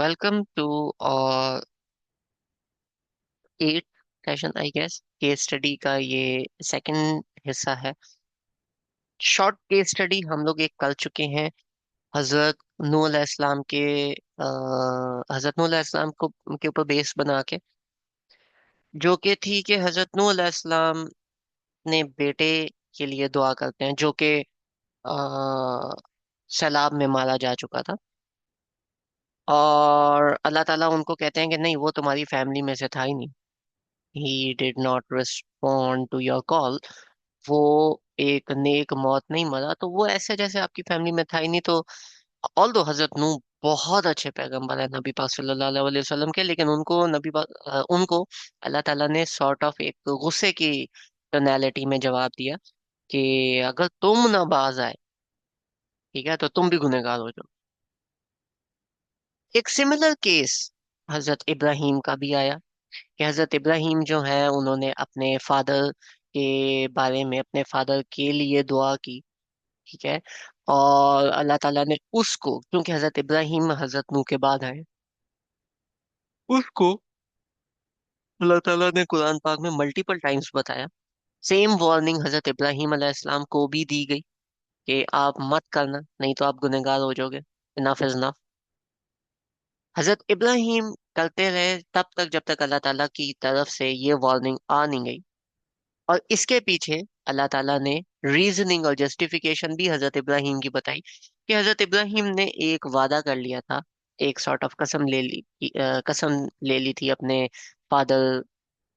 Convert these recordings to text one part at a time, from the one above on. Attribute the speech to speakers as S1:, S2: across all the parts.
S1: Welcome to our eighth session I guess case study का ये second हिस्सा है। शॉर्ट केस स्टडी हम लोग एक कर चुके हैं हजरत नूह अलैहिस्सलाम के हजरत नूह अलैहिस्सलाम को के ऊपर बेस बना के, जो कि थी कि हजरत नूह अलैहिस्सलाम ने बेटे के लिए दुआ करते हैं जो कि सैलाब में मारा जा चुका था। और अल्लाह ताला उनको कहते हैं कि नहीं, वो तुम्हारी फैमिली में से था ही नहीं। He did not respond to your call. वो एक नेक मौत नहीं मरा, तो वो ऐसे जैसे आपकी फैमिली में था ही नहीं। तो ऑल दो हजरत नूह बहुत अच्छे पैगंबर है नबी पाक सल्लल्लाहु अलैहि वसल्लम के, लेकिन उनको अल्लाह ताला ने सॉर्ट ऑफ एक गुस्से की टोनैलिटी में जवाब दिया कि अगर तुम ना बाज आए, ठीक है, तो तुम भी गुनहगार हो जाओ। एक सिमिलर केस हजरत इब्राहिम का भी आया कि हजरत इब्राहिम जो है उन्होंने अपने फादर के बारे में, अपने फादर के लिए दुआ की, ठीक है। और अल्लाह ताला ने उसको, क्योंकि हजरत इब्राहिम हजरत नूह के बाद आए, उसको अल्लाह ताला ने कुरान पाक में मल्टीपल टाइम्स बताया। सेम वार्निंग हजरत इब्राहिम अलैहिस्सलाम को भी दी गई कि आप मत करना, नहीं तो आप गुनहगार हो जाओगे। Enough is enough. हजरत इब्राहिम करते रहे तब तक जब तक अल्लाह ताला की तरफ से ये वार्निंग आ नहीं गई। और इसके पीछे अल्लाह ताला ने रीजनिंग और जस्टिफिकेशन भी हजरत इब्राहिम की बताई कि हजरत इब्राहिम ने एक वादा कर लिया था, एक सॉर्ट ऑफ कसम ले ली थी अपने फादर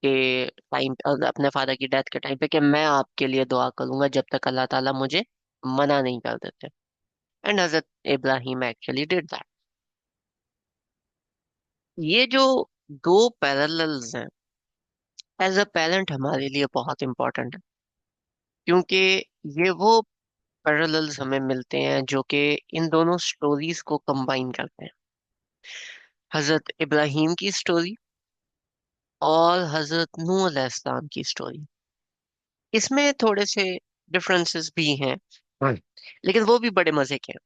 S1: के टाइम, अपने फादर की डेथ के टाइम पे, कि मैं आपके लिए दुआ करूंगा जब तक अल्लाह ताला मुझे मना नहीं कर देते। And Hazrat Ibrahim actually did that. ये जो दो पैरेलल्स हैं, एज अ पेरेंट हमारे लिए बहुत इंपॉर्टेंट है, क्योंकि ये वो पैरेलल्स हमें मिलते हैं जो कि इन दोनों स्टोरीज को कंबाइन करते हैं। हजरत इब्राहिम की स्टोरी और हजरत नूह अलैहिस्सलाम की स्टोरी, इसमें थोड़े से डिफरेंसेस भी हैं, हाँ, लेकिन वो भी बड़े मजे के हैं।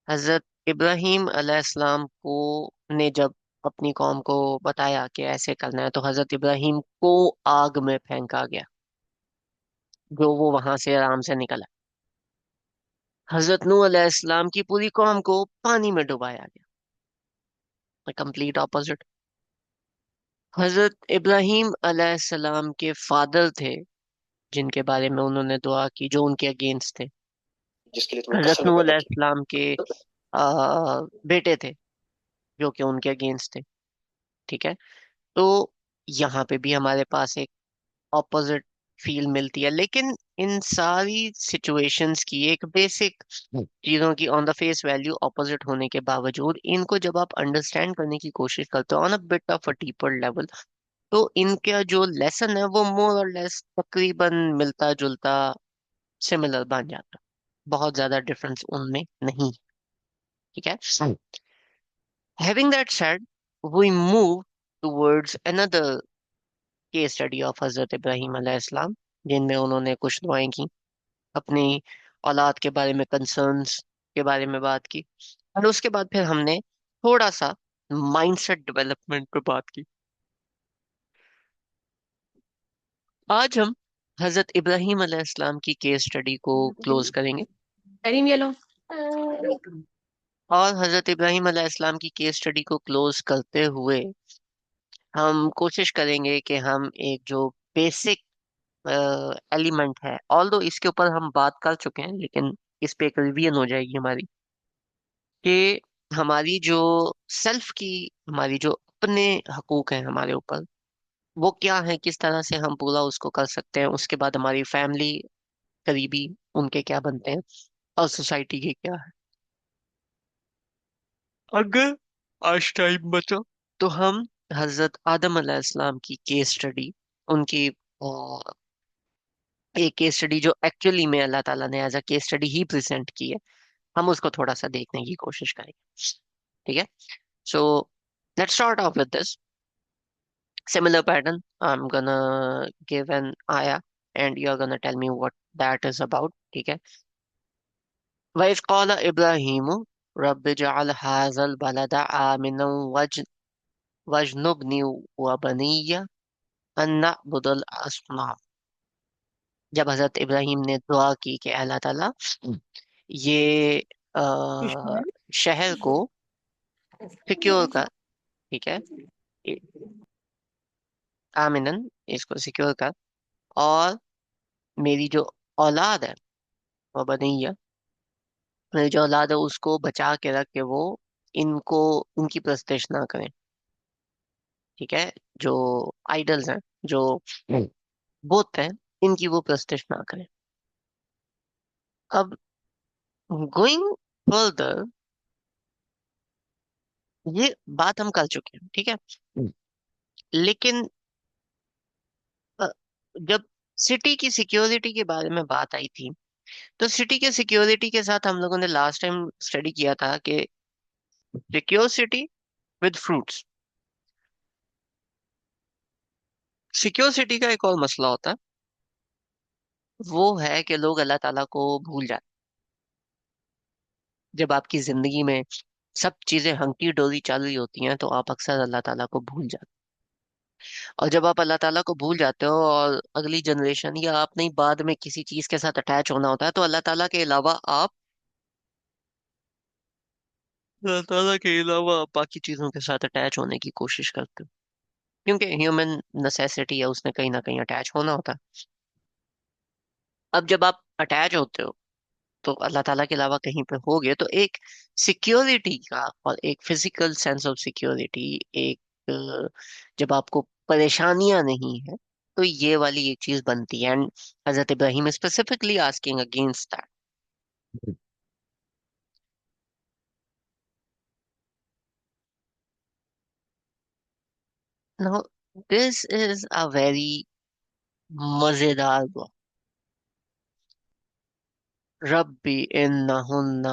S1: हजरत इब्राहिम अलैहिस्सलाम को ने जब अपनी कौम को बताया कि ऐसे करना है, तो हजरत इब्राहिम को आग में फेंका गया, जो वो वहां से आराम से निकला। हजरत नूह अलैहिस्सलाम की पूरी कौम को पानी में डुबाया गया, कंप्लीट ऑपोजिट। हजरत इब्राहिम अलैहिस्सलाम के फादर थे जिनके बारे में उन्होंने दुआ की, जो उनके अगेंस्ट थे,
S2: जिसके लिए तुमने
S1: हजरत
S2: कसम
S1: नूह
S2: पैदा की।
S1: अलैहिस्सलाम के बेटे थे जो कि उनके अगेंस्ट थे, ठीक है। तो यहाँ पे भी हमारे पास एक ऑपोजिट फील मिलती है, लेकिन इन सारी सिचुएशंस की एक बेसिक चीजों की on the face value opposite होने के बावजूद, इनको जब आप अंडरस्टैंड करने की कोशिश करते हो on a bit of a deeper level, तो इनका जो लेसन है वो मोर और लेस तकरीबन मिलता जुलता, सिमिलर बन जाता है। बहुत ज्यादा डिफरेंस उनमें नहीं, ठीक है। Having that said, we move towards another case study of Hazrat Ibrahim अलैहिस्सलाम, जिनमें उन्होंने कुछ दुआएं की, अपनी औलाद के बारे में, कंसर्न्स के बारे में बात की। और उसके बाद फिर हमने थोड़ा सा माइंडसेट डेवलपमेंट पे बात की। आज हम हजरत इब्राहिम अलैहिस्सलाम की केस स्टडी को क्लोज करेंगे।
S2: करीम ये लो।
S1: और हजरत इब्राहिम अलैहिस्सलाम की केस स्टडी को क्लोज करते हुए हम कोशिश करेंगे कि हम एक जो बेसिक एलिमेंट है, ऑल्दो इसके ऊपर हम बात कर चुके हैं, लेकिन इस पे एक रिवीजन हो जाएगी हमारी, कि हमारी जो सेल्फ की, हमारी जो अपने हकूक हैं हमारे ऊपर, वो क्या है, किस तरह से हम पूरा उसको कर सकते हैं। उसके बाद हमारी फैमिली, करीबी, उनके क्या बनते हैं, और सोसाइटी के क्या है। अगर आज टाइम बचा तो हम हजरत आदम अलैहिस्सलाम की केस स्टडी, उनकी एक केस स्टडी जो एक्चुअली में अल्लाह ताला ने as a case study he present की है, हम उसको थोड़ा सा देखने की कोशिश करेंगे, ठीक है। So let's start of with this similar pattern. I'm gonna give an ayah and you're gonna tell me what that is about, ठीक है। वइज़ क़ाल इब्राहीम रब्बि जअल हाज़ल बलद आमिना वज्नुब्नी व बनिय्या अन नअबुदल असनाम। जब हजरत इब्राहिम ने दुआ की कि अल्लाह ताला ये अ, शहर को सिक्योर कर, ठीक है, आमिनन, इसको सिक्योर कर, और मेरी जो औलाद है वो बनैया, मेरी जो औलाद है उसको बचा के रख के वो इनको इनकी प्रस्तिश ना करें, ठीक है, जो आइडल्स हैं, जो बुत हैं, इनकी वो प्रस्तिश ना करें। अब गोइंग फर्दर, ये बात हम कर चुके हैं, ठीक है, लेकिन अ, जब सिटी की सिक्योरिटी के बारे में बात आई थी, तो सिटी के सिक्योरिटी के साथ हम लोगों ने लास्ट टाइम स्टडी किया था कि secure city with fruits. Secure city का एक और मसला होता है, वो है कि लोग अल्लाह ताला को भूल जाते हैं। जब आपकी जिंदगी में सब चीजें हंकी डोरी चल रही होती हैं तो आप अक्सर अल्लाह ताला को भूल जाते हैं। और जब आप अल्लाह ताला को भूल जाते हो और अगली जनरेशन या आपने बाद में किसी चीज के साथ अटैच होना होता है, तो अल्लाह ताला के अलावा आप अल्लाह ताला के अलावा आप बाकी चीजों के साथ अटैच होने की कोशिश करते हो, क्योंकि ह्यूमन नेसेसिटी है, उसने कहीं ना कहीं अटैच होना होता है। अब जब आप अटैच होते हो तो अल्लाह ताला के अलावा कहीं पे हो गए, तो एक सिक्योरिटी का और एक फिजिकल सेंस ऑफ सिक्योरिटी, एक जब आपको परेशानियां नहीं है, तो ये वाली एक चीज बनती है। And Hazrat Ibrahim specifically asking against that. Now this is a very मजेदार बुक। रब्बी इन्नहुन्ना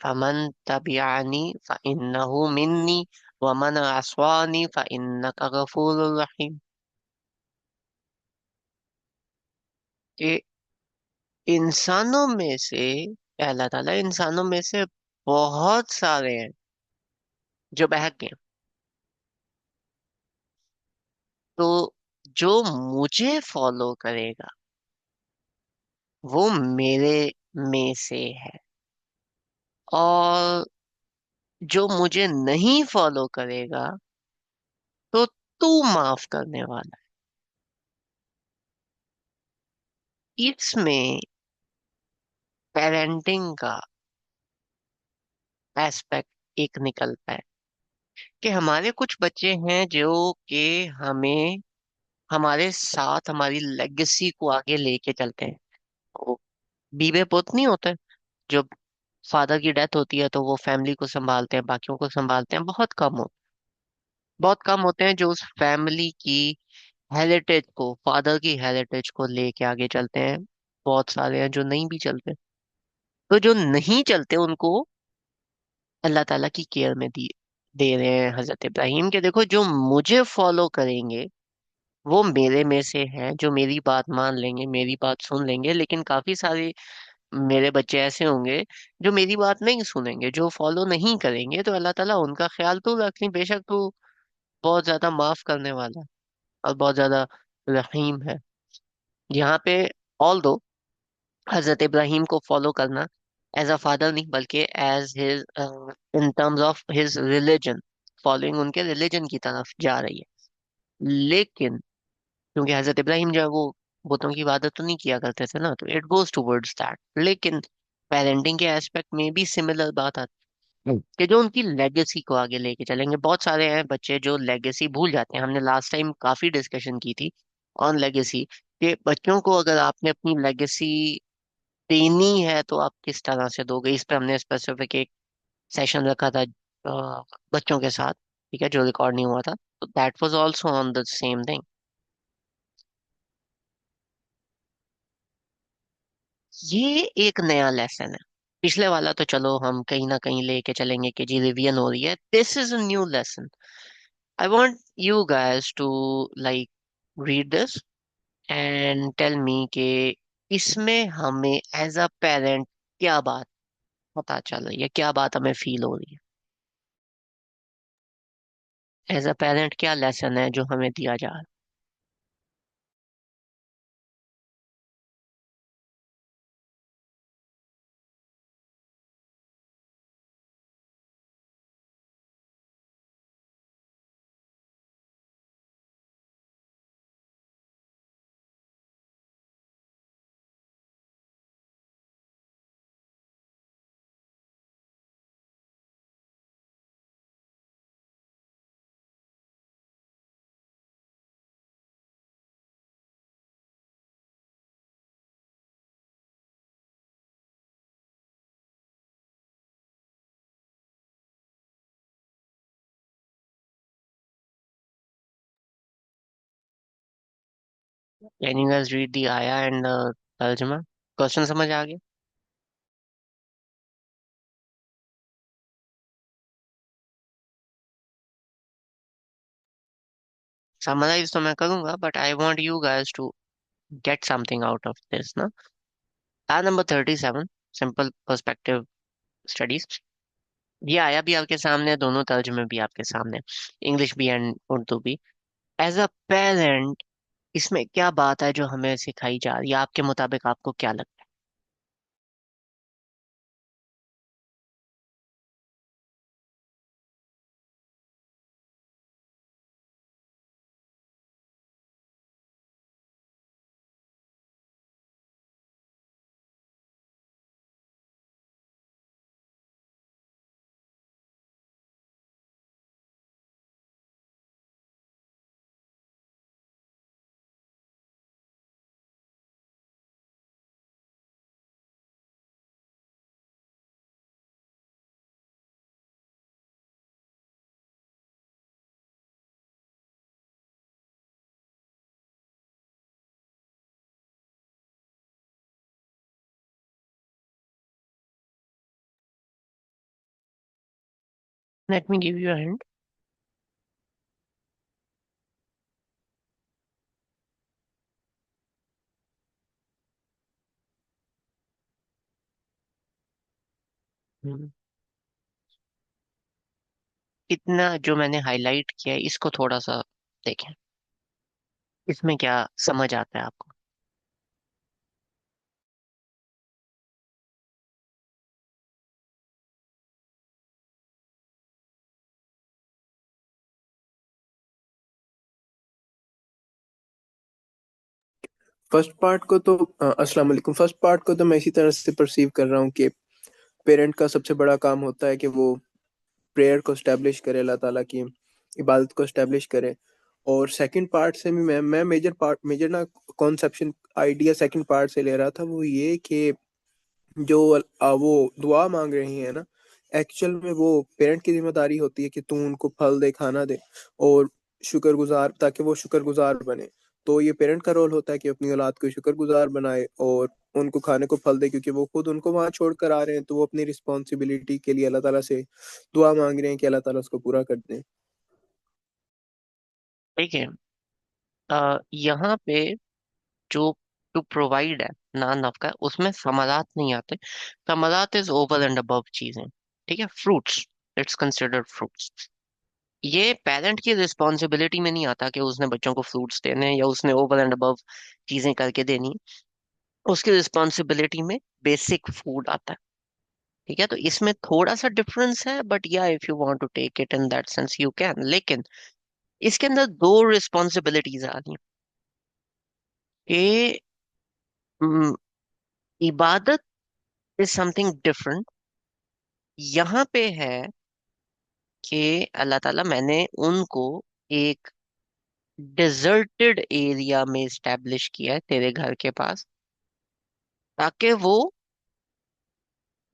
S1: फमन तबिअनी फइन्नहु मिन्नी वमन अस्वानी फइन्नका गफूरुर रहीम। कि इंसानों में से, अल्लाह ताला इंसानों में से बहुत सारे हैं जो बहक गए, तो जो मुझे फॉलो करेगा वो मेरे में से है, और जो मुझे नहीं फॉलो करेगा तो तू माफ करने वाला है। इसमें पेरेंटिंग का एस्पेक्ट एक निकलता है कि हमारे कुछ बच्चे हैं जो कि हमें हमारे साथ हमारी लेगेसी को आगे लेके चलते हैं। वो बीवे पुत नहीं होते, जो फादर की डेथ होती है तो वो फैमिली को संभालते हैं, बाकियों को संभालते हैं, बहुत कम होते हैं जो उस फैमिली की हेरिटेज को, फादर की हेरिटेज को लेके आगे चलते हैं। बहुत सारे हैं जो नहीं भी चलते। तो जो नहीं चलते उनको अल्लाह ताला की केयर में दे रहे हैं हजरत इब्राहिम के। देखो, जो मुझे फॉलो करेंगे वो मेरे में से हैं, जो मेरी बात मान लेंगे, मेरी बात सुन लेंगे। लेकिन काफी सारे मेरे बच्चे ऐसे होंगे जो मेरी बात नहीं सुनेंगे, जो फॉलो नहीं करेंगे, तो अल्लाह ताला उनका ख्याल तू रखनी, बेशक तू बहुत ज्यादा माफ करने वाला है और बहुत ज्यादा रहीम है। यहाँ पे ऑल दो हजरत इब्राहिम को फॉलो करना एज अ फादर नहीं, बल्कि as his, in terms of his religion, following उनके रिलीजन की तरफ जा रही है। लेकिन क्योंकि हजरत इब्राहिम जो है वो बुतों की इबादत तो नहीं किया करते थे ना, तो इट गोज टूवर्ड्स दैट। लेकिन पेरेंटिंग के एस्पेक्ट में भी सिमिलर बात आती है कि जो उनकी लेगेसी को आगे लेके चलेंगे। बहुत सारे हैं बच्चे जो लेगेसी भूल जाते हैं। हमने लास्ट टाइम काफी डिस्कशन की थी ऑन लेगेसी, कि बच्चों को अगर आपने अपनी लेगेसी देनी है तो आप किस तरह से दोगे। इस पे हमने स्पेसिफिक एक सेशन रखा था बच्चों के साथ, ठीक है, जो रिकॉर्ड नहीं हुआ था, तो that was also on the same thing. ये एक नया लेसन है। पिछले वाला तो चलो हम कहीं ना कहीं लेके चलेंगे कि जी रिवीजन हो रही है, this is a new lesson. I want you guys to like read this and tell me कि इसमें हमें एज अ पेरेंट क्या बात पता चल रही है, क्या बात हमें फील हो रही है, एज अ पेरेंट क्या लेसन है जो हमें दिया जा रहा है। Can you guys read the आया एंड तर्जमा? क्वेश्चन समझ आ गया? समराइज तो मैं करूंगा but I want you guys to get something out of this ना। आया नंबर 37, सिंपल पर्सपेक्टिव स्टडीज। ये आया भी आपके सामने, दोनों तर्जुमे भी आपके सामने, इंग्लिश भी एंड उर्दू भी। एज अ पेरेंट इसमें क्या बात है जो हमें सिखाई जा रही है, आपके मुताबिक आपको क्या लगता है? Let me give you a hint. इतना जो मैंने हाईलाइट किया है इसको थोड़ा सा देखें, इसमें क्या समझ आता है आपको?
S3: फर्स्ट पार्ट को तो अस्सलाम वालेकुम। फर्स्ट पार्ट को तो मैं इसी तरह से परसीव कर रहा हूँ कि पेरेंट का सबसे बड़ा काम होता है कि वो प्रेयर को स्टैब्लिश करे, अल्लाह ताला की इबादत को स्टैब्लिश करे। और सेकंड पार्ट से भी मैं मेजर ना कॉन्सेप्शन आइडिया सेकंड पार्ट से ले रहा था, वो ये कि जो वो दुआ मांग रही है ना, एक्चुअल में वो पेरेंट की जिम्मेदारी होती है कि तू उनको फल दे, खाना दे, और शुक्रगुजार, ताकि वो शुक्रगुजार बने। तो ये पेरेंट का रोल होता है कि अपनी औलाद को शुक्रगुजार बनाए और उनको खाने को फल दे, क्योंकि वो खुद उनको वहां छोड़ कर आ रहे हैं, तो वो अपनी रिस्पॉन्सिबिलिटी के लिए अल्लाह ताला से दुआ मांग रहे हैं कि अल्लाह ताला उसको पूरा कर दे।
S1: ठीक है। यहाँ पे जो टू प्रोवाइड है ना नफका, उसमें समारात नहीं आते। समारात इज ओवर एंड अबव चीजें। ठीक है, फ्रूट्स, इट्स कंसिडर्ड फ्रूट्स। ये पेरेंट की रिस्पॉन्सिबिलिटी में नहीं आता कि उसने बच्चों को फ्रूट्स देने हैं या उसने ओवर एंड अबव चीजें करके देनी है। उसकी रिस्पॉन्सिबिलिटी में बेसिक फूड आता है। ठीक है, तो इसमें थोड़ा सा डिफरेंस है, बट या if you want to take it in that sense you can. लेकिन इसके अंदर दो रिस्पॉन्सिबिलिटीज आ रही हैं कि इबादत इज समथिंग डिफरेंट। यहाँ पे है कि अल्लाह ताला, मैंने उनको एक डिजर्टेड एरिया में स्टैब्लिश किया है तेरे घर के पास, ताकि वो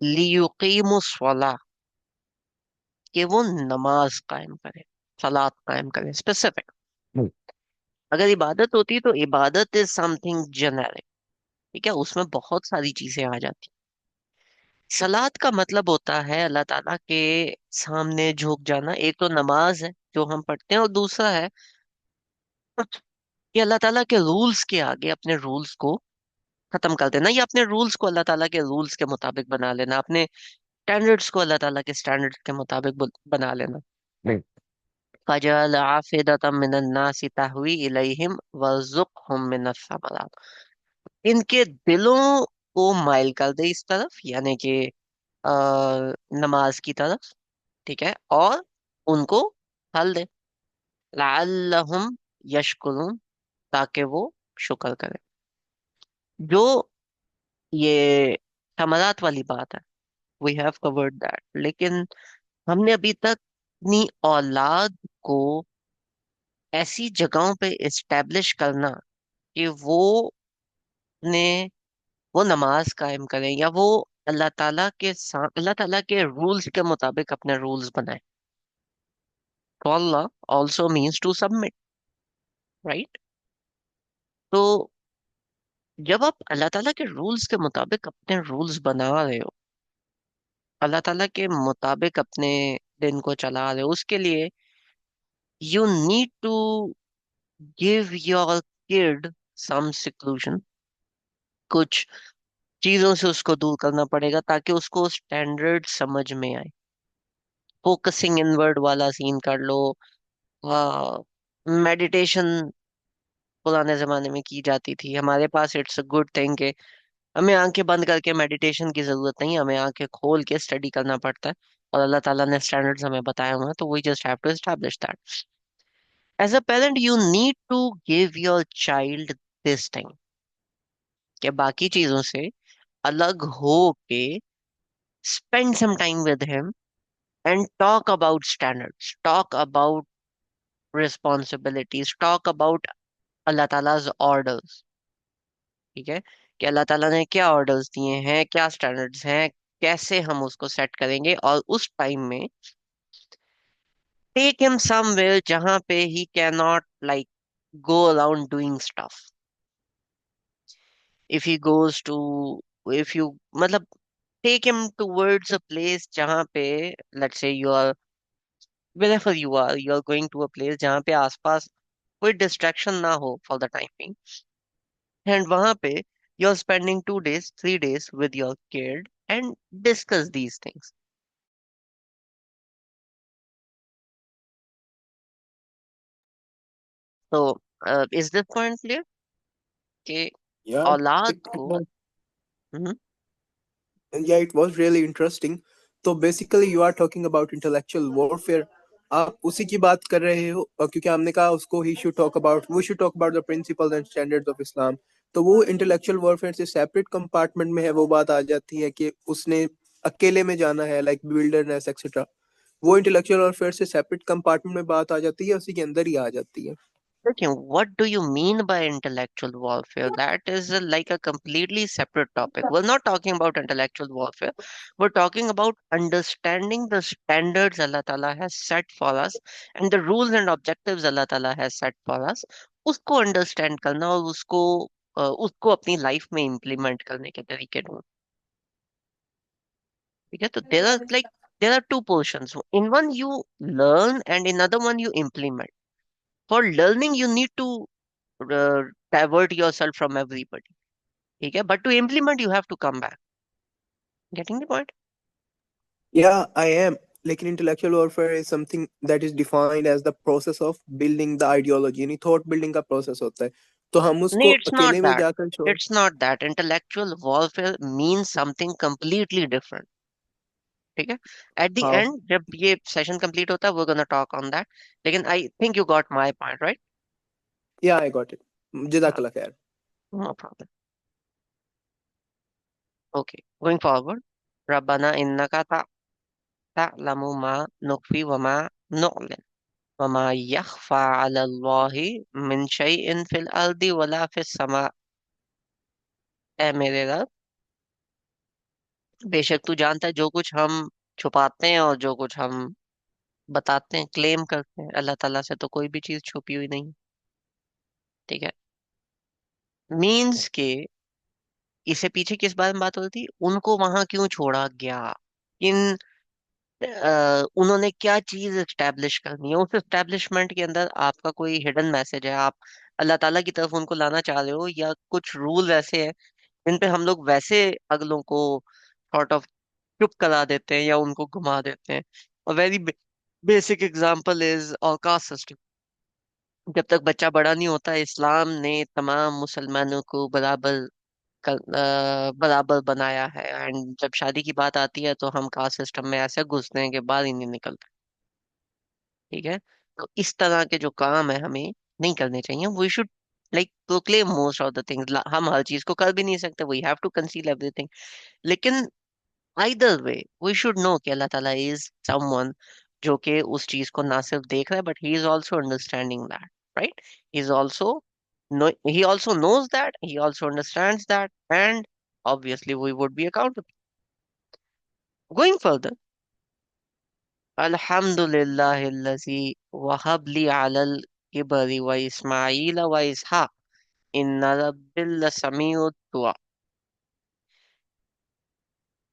S1: लियुकीमुस्सलाह, कि वो नमाज कायम करे, सलात कायम करे, स्पेसिफिक। अगर इबादत होती तो इबादत इज समथिंग जेनेरिक। ठीक है, उसमें बहुत सारी चीजें आ जाती। सलात का मतलब होता है अल्लाह ताला के सामने झुक जाना। एक तो नमाज है जो हम पढ़ते हैं, और दूसरा है कि अल्लाह ताला के रूल्स के आगे अपने रूल्स को खत्म कर देना, या अपने रूल्स को अल्लाह ताला के रूल्स के मुताबिक बना लेना, अपने स्टैंडर्ड्स को अल्लाह ताला के स्टैंडर्ड्स के मुताबिक बना लेना। फजल आफिदतम मिनन नासी तहवी इलैहिम वरजुकहुम मिनस समरात। इनके दिलों को माइल कर दे इस तरफ, यानी कि आ, नमाज की तरफ, ठीक है, और उनको फल दे, लअल्लहुम यशकुरून, ताकि वो शुक्र करें। जो ये थमरात वाली बात है, वी हैव कवर्ड दैट, लेकिन हमने अभी तक अपनी औलाद को ऐसी जगहों पे इस्टेब्लिश करना कि ने वो नमाज कायम करें, या वो अल्लाह ताला के रूल्स के मुताबिक अपने रूल्स बनाए। तो Allah also means to submit, right? तो जब आप अल्लाह ताला के रूल्स के मुताबिक अपने रूल्स बना रहे हो, अल्लाह ताला के मुताबिक अपने दिन को चला रहे हो, उसके लिए you need to give your kid some seclusion. कुछ चीजों से उसको दूर करना पड़ेगा ताकि उसको स्टैंडर्ड समझ में आए। फोकसिंग इनवर्ड वाला सीन कर लो, मेडिटेशन पुराने जमाने में की जाती थी, हमारे पास इट्स अ गुड थिंग के हमें आंखें बंद करके मेडिटेशन की जरूरत नहीं, हमें आंखें खोल के स्टडी करना पड़ता है, और अल्लाह ताला ने स्टैंडर्ड्स हमें बताए हुए हैं, तो we just have to establish that. As a parent you need to give your child this thing, कि बाकी चीजों से अलग हो के spend some time with him and talk about standards, talk about responsibilities, talk about Allah ताला's orders, ठीक है, कि अल्लाह ताला ने क्या ऑर्डर्स दिए हैं, क्या स्टैंडर्ड्स हैं, कैसे हम उसको सेट करेंगे। और उस टाइम में टेक हिम समवेयर जहां पे he can not like go around doing stuff. If he goes to, if you मतलब take him towards a place जहां पे, let's say you are, wherever you are going to a place जहां पे आसपास कोई distraction ना हो for the time being, and वहां पे you are spending 2 days 3 days with your kid and discuss these things. तो इज दिस पॉइंट क्लियर कि
S3: Yeah,
S1: औलाद
S3: it
S1: को।
S3: was,
S1: hmm.
S3: yeah, it was really interesting. तो basically you are talking about intellectual warfare, आप उसी की बात कर रहे हो, क्योंकि हमने कहा उसको ही should talk about, we should talk about the principles and standards of Islam. तो वो इंटेलेक्चुअल वॉरफेयर से सेपरेट कंपार्टमेंट में है, वो बात आ जाती है कि उसने अकेले में जाना है, लाइक बिल्डरनेस एक्सेट्रा। वो इंटेलेक्चुअल वॉरफेयर से सेपरेट कंपार्टमेंट में बात आ जाती है, उसी के अंदर ही आ जाती है।
S1: देखिए, what do you mean by intellectual warfare? That is like a completely separate topic. We're not talking about intellectual warfare. We're talking about understanding the standards Allah Ta'ala has set for us and the rules and objectives Allah Ta'ala has set for us. उसको understand करना और उसको अपनी life में implement करने के तरीके ढूंढ। ठीक है, तो there are two portions. In one you learn and in other one you implement. For learning you need to uh, divert yourself from everybody, ठीक है, but to implement you have to come back, getting the point?
S3: या I am, लेकिन intellectual warfare is something that is defined as the process of building the ideology, यानी thought building का process होता है। तो हम
S1: नहीं,
S3: उसको
S1: it's not
S3: अकेले में
S1: that.
S3: जाकर छोड़।
S1: It's not that. Intellectual warfare means something completely different, ठीक है। एट द
S3: हाँ,
S1: एंड जब ये सेशन कंप्लीट होता है we're gonna talk on that, लेकिन I think you got my point, right?
S3: या आई गॉट इट, जज़ाकल्लाह खैर।
S1: No problem. Okay, going forward. रब्बना इन्नका ta'lamu ma nukhfi wa ma nu'lin wa ma yakhfa 'ala Allahi min shay'in fil ardi wala fis sama। ए मेरे रब, बेशक तू जानता है जो कुछ हम छुपाते हैं और जो कुछ हम बताते हैं, क्लेम करते हैं, अल्लाह ताला से तो कोई भी चीज छुपी हुई नहीं, ठीक है। मीन्स के इससे पीछे किस बारे में बात हो रही थी, उनको वहां क्यों छोड़ा गया, इन उन्होंने क्या चीज एस्टेब्लिश करनी है, उस एस्टेब्लिशमेंट के अंदर आपका कोई हिडन मैसेज है, आप अल्लाह ताला की तरफ उनको लाना चाह रहे हो, या कुछ रूल ऐसे हैं जिन पे हम लोग वैसे अगलों को सॉर्ट ऑफ चुप करा देते हैं या उनको घुमा देते हैं। और वेरी बेसिक एग्जांपल इज और कास्ट सिस्टम। जब तक बच्चा बड़ा नहीं होता, इस्लाम ने तमाम मुसलमानों को बराबर बनाया है, एंड जब शादी की बात आती है तो हम कास्ट सिस्टम में ऐसे घुसते हैं कि बाहर ही नहीं निकलते। ठीक है, तो इस तरह के जो काम है हमें नहीं करने चाहिए। We should like proclaim most of the things. हम हर चीज को कर भी नहीं सकते, we have to conceal everything, लेकिन either way we should know कि अल्लाह ताला इज समवन जो कि उस चीज को ना सिर्फ देख रहा है, but he is also understanding that, right. He is also he also knows that, he also understands that, and obviously we would be accountable. Going further, alhamdulillahillazi wahabli alal kibari wa ismaila wa ishaq inna rabbil samiu दुआ।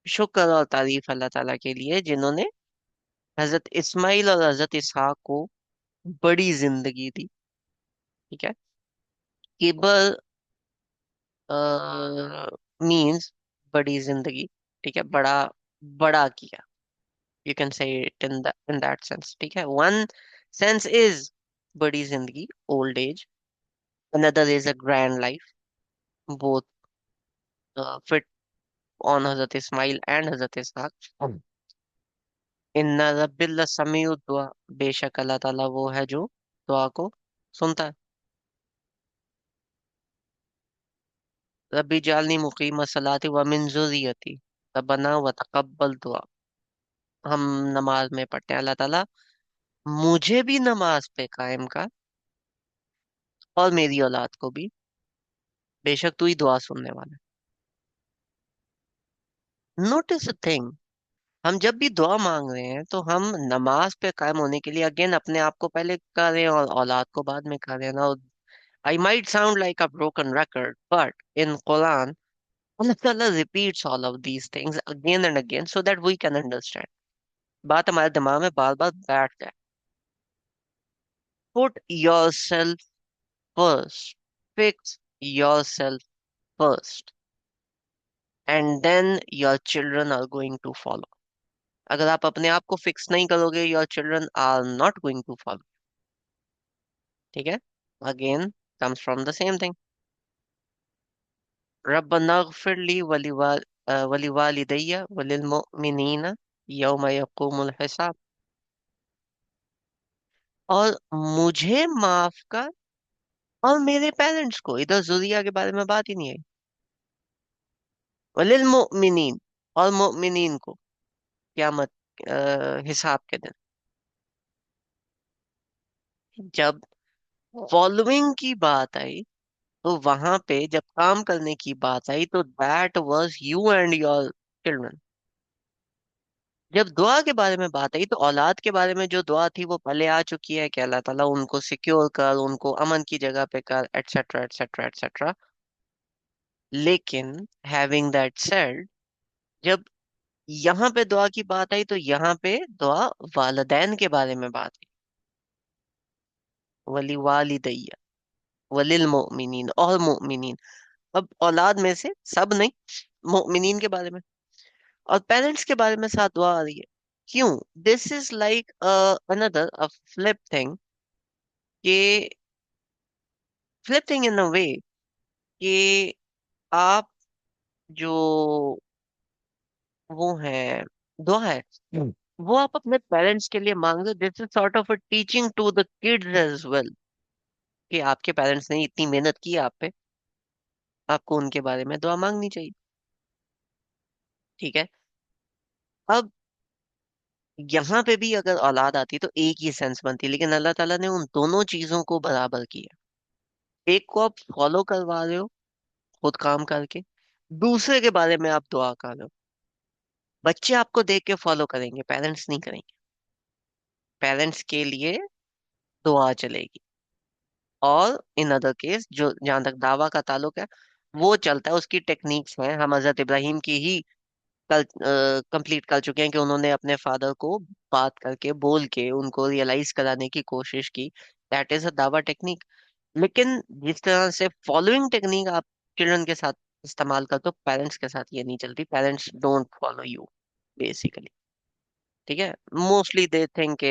S1: शुक्र और तारीफ अल्लाह ताला के लिए जिन्होंने हजरत इस्माइल और हजरत इसहाक को बड़ी जिंदगी दी। ठीक है, किबर मीन्स बड़ी जिंदगी। ठीक है, बड़ा बड़ा किया, you can say it in that sense। ठीक है, one sense is बड़ी जिंदगी, old age, another is a grand life, both fit on Hazrat Ismail and Hazrat Ishaq। इन्ना रब्बिल समीउ दुआ, बेशक अल्लाह ताला वो है जो दुआ को सुनता है। रब्बी जालनी मुकीम सलाती व मिन जुर्रियती रब्बना व तकब्बल दुआ। हम नमाज में पढ़ते हैं, अल्लाह ताला मुझे भी नमाज पे कायम कर और मेरी औलाद को भी, बेशक तू ही दुआ सुनने वाला है। नोटिस अ थिंग, हम जब भी दुआ मांग रहे हैं तो हम नमाज पे कायम होने के लिए अगेन अपने आप को पहले कर रहे हैं और औलाद को बाद में कर रहे हैं ना। I might sound like a broken record, but in Quran Allah Ta'ala repeats all of these things again and again so that we can understand। बात हमारे दिमाग में बार बार बैठ जाए। Put yourself first, fix yourself first, and then your children are going to follow। अगर आप अपने आप को फिक्स नहीं करोगे, your children are not going to follow. ठीक है, again comes from the same thing. रब्बना इग़फिर ली वलिवालिदैया वलिलमुमिनीना यौम यक़ूमुल हिसाब। और मुझे माफ कर और मेरे पेरेंट्स को, इधर जुरिया के बारे में बात ही नहीं है। वलिलमुमिनीन, और मुमिनीन को क़यामत हिसाब के दिन। जब फॉलोइंग की बात आई, तो वहां पे जब काम करने की बात आई तो that was you and your children. जब दुआ के बारे में बात आई तो औलाद के बारे में जो दुआ थी वो पहले आ चुकी है कि अल्लाह ताला उनको सिक्योर कर, उनको अमन की जगह पे कर, एटसेट्रा एटसेट्रा एटसेट्रा। लेकिन हैविंग दैट सेड, जब यहाँ पे दुआ की बात आई तो यहाँ पे दुआ वालिदैन के बारे में बात आई। वली वालिदैया वलिल मोमिनीन, और मोमिनीन। अब औलाद में से सब नहीं, मोमिनीन के बारे में और पेरेंट्स के बारे में साथ दुआ आ रही है। क्यों? This is like another a flip thing, कि फ्लिप थिंग इन अ वे कि आप जो वो है दुआ है, वो आप अपने पेरेंट्स के लिए मांग रहे हो। This is sort of a teaching to the kids as well, कि आपके पेरेंट्स ने इतनी मेहनत की आप पे, आपको उनके बारे में दुआ मांगनी चाहिए। ठीक है, अब यहाँ पे भी अगर औलाद आती तो एक ही सेंस बनती, लेकिन अल्लाह ताला ने उन दोनों चीजों को बराबर किया। एक को आप फॉलो करवा रहे हो खुद काम करके, दूसरे के बारे में आप दुआ कर रहे हो। बच्चे आपको देख के फॉलो करेंगे, पेरेंट्स नहीं करेंगे। पेरेंट्स के लिए दुआ चलेगी। और इन अदर केस, जो जहां तक दावा का ताल्लुक है, वो चलता है, उसकी टेक्निक्स हैं। हम हजरत इब्राहिम की ही कल कंप्लीट कर चुके हैं कि उन्होंने अपने फादर को बात करके बोल के उनको रियलाइज कराने की कोशिश की। दैट इज अ दावा टेक्निक। लेकिन जिस तरह से फॉलोइंग टेक्निक आप चिल्ड्रन के साथ इस्तेमाल करते हो, पेरेंट्स के साथ ये नहीं चलती। Parents don't follow you basically. ठीक है, mostly they think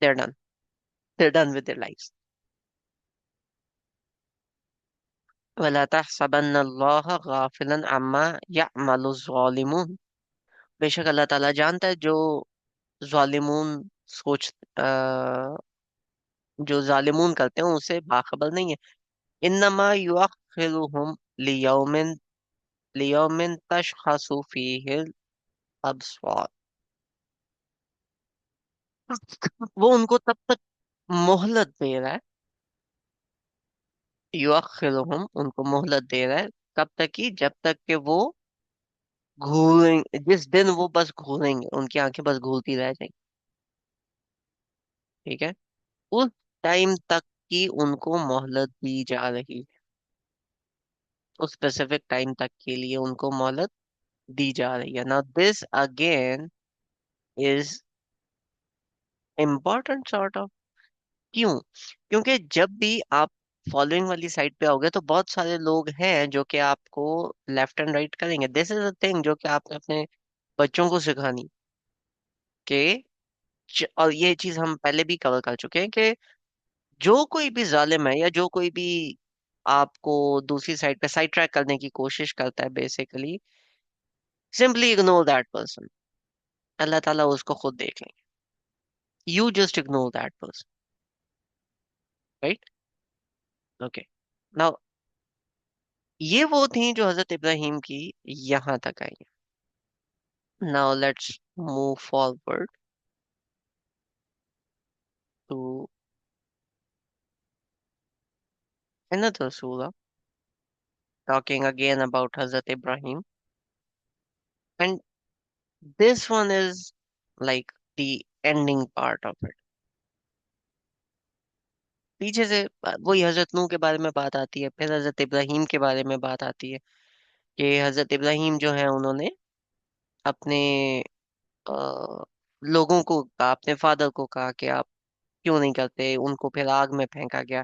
S1: they're done with their lives. वला तहसबन्न अल्लाह गाफिलन अम्मा यअमलु ज़ालिमून। बेशक अल्लाह ताला जानता है जो जालिमून सोच जो जालिमून करते हैं उसे बाखबर नहीं है। इन्नमा युअख्खिरुहुम लियौमिन लियौमिन तशखसु फीहिल अबसार। वो उनको तब तक मोहलत दे रहा है। युअख्खिरुहुम उनको मोहलत दे रहा है। कब तक की? जब तक कि वो घूरेंगे, जिस दिन वो बस घूरेंगे, उनकी आंखें बस घूरती रह जाएंगी। ठीक है, उस टाइम तक की उनको मोहलत दी जा रही है। उस स्पेसिफिक टाइम तक के लिए उनको मोहलत दी जा रही है। Now this again is important sort of. क्यों? क्योंकि जब भी आप फॉलोइंग वाली साइड पे आओगे तो बहुत सारे लोग हैं जो कि आपको लेफ्ट एंड राइट करेंगे। दिस इज अ थिंग जो कि आपने अपने बच्चों को सिखानी कि और ये चीज हम पहले भी कवर कर चुके हैं कि जो कोई भी जालिम है या जो कोई भी आपको दूसरी साइड पे साइड ट्रैक करने की कोशिश करता है, basically simply ignore that person. Allah ताला उसको खुद देख लेंगे। You just ignore that person, right? Okay. Now ये वो थी जो हजरत इब्राहिम की यहाँ तक आई। Now let's move forward to another surah talking again about Hazrat Ibrahim, and this one is like the ending part of it. पीछे से वही हजरत नूह के बारे में बात आती है, फिर हजरत इब्राहिम के बारे में बात आती है कि हजरत इब्राहिम जो है उन्होंने अपने लोगों को कहा, अपने फादर को कहा कि आप क्यों नहीं करते, उनको फिर आग में फेंका गया।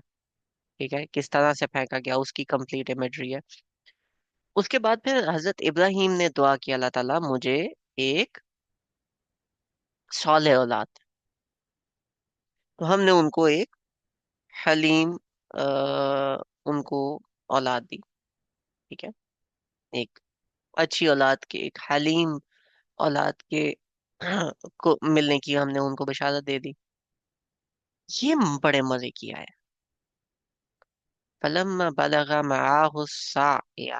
S1: ठीक है, किस तरह से फेंका गया उसकी कंप्लीट इमेजरी है। उसके बाद फिर हजरत इब्राहिम ने दुआ की, अल्लाह ताला मुझे एक सौले औलाद। तो हमने उनको एक हलीम उनको औलाद दी। ठीक है, एक अच्छी औलाद के, एक हलीम औलाद के को मिलने की हमने उनको बशारत दे दी। ये बड़े मजे की आया। फलम्मा बलगा मआहु साया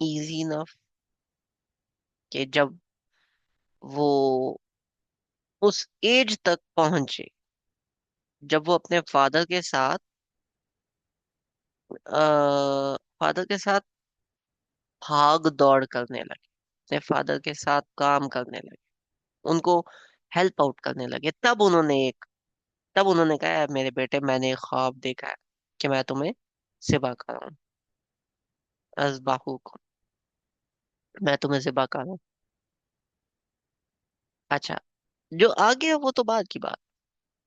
S1: इजी इनफ कि जब वो उस एज तक पहुंचे, जब वो अपने फादर के साथ भाग दौड़ करने लगे, अपने फादर के साथ काम करने लगे, उनको हेल्प आउट करने लगे, तब उन्होंने कहा, मेरे बेटे मैंने एक ख्वाब देखा है कि मैं तुम्हें ज़िबा कर रहा हूँ। अज़बाहु को, मैं तुम्हें ज़िबा कर रहा हूँ। अच्छा, जो आगे है वो तो बाद की बात।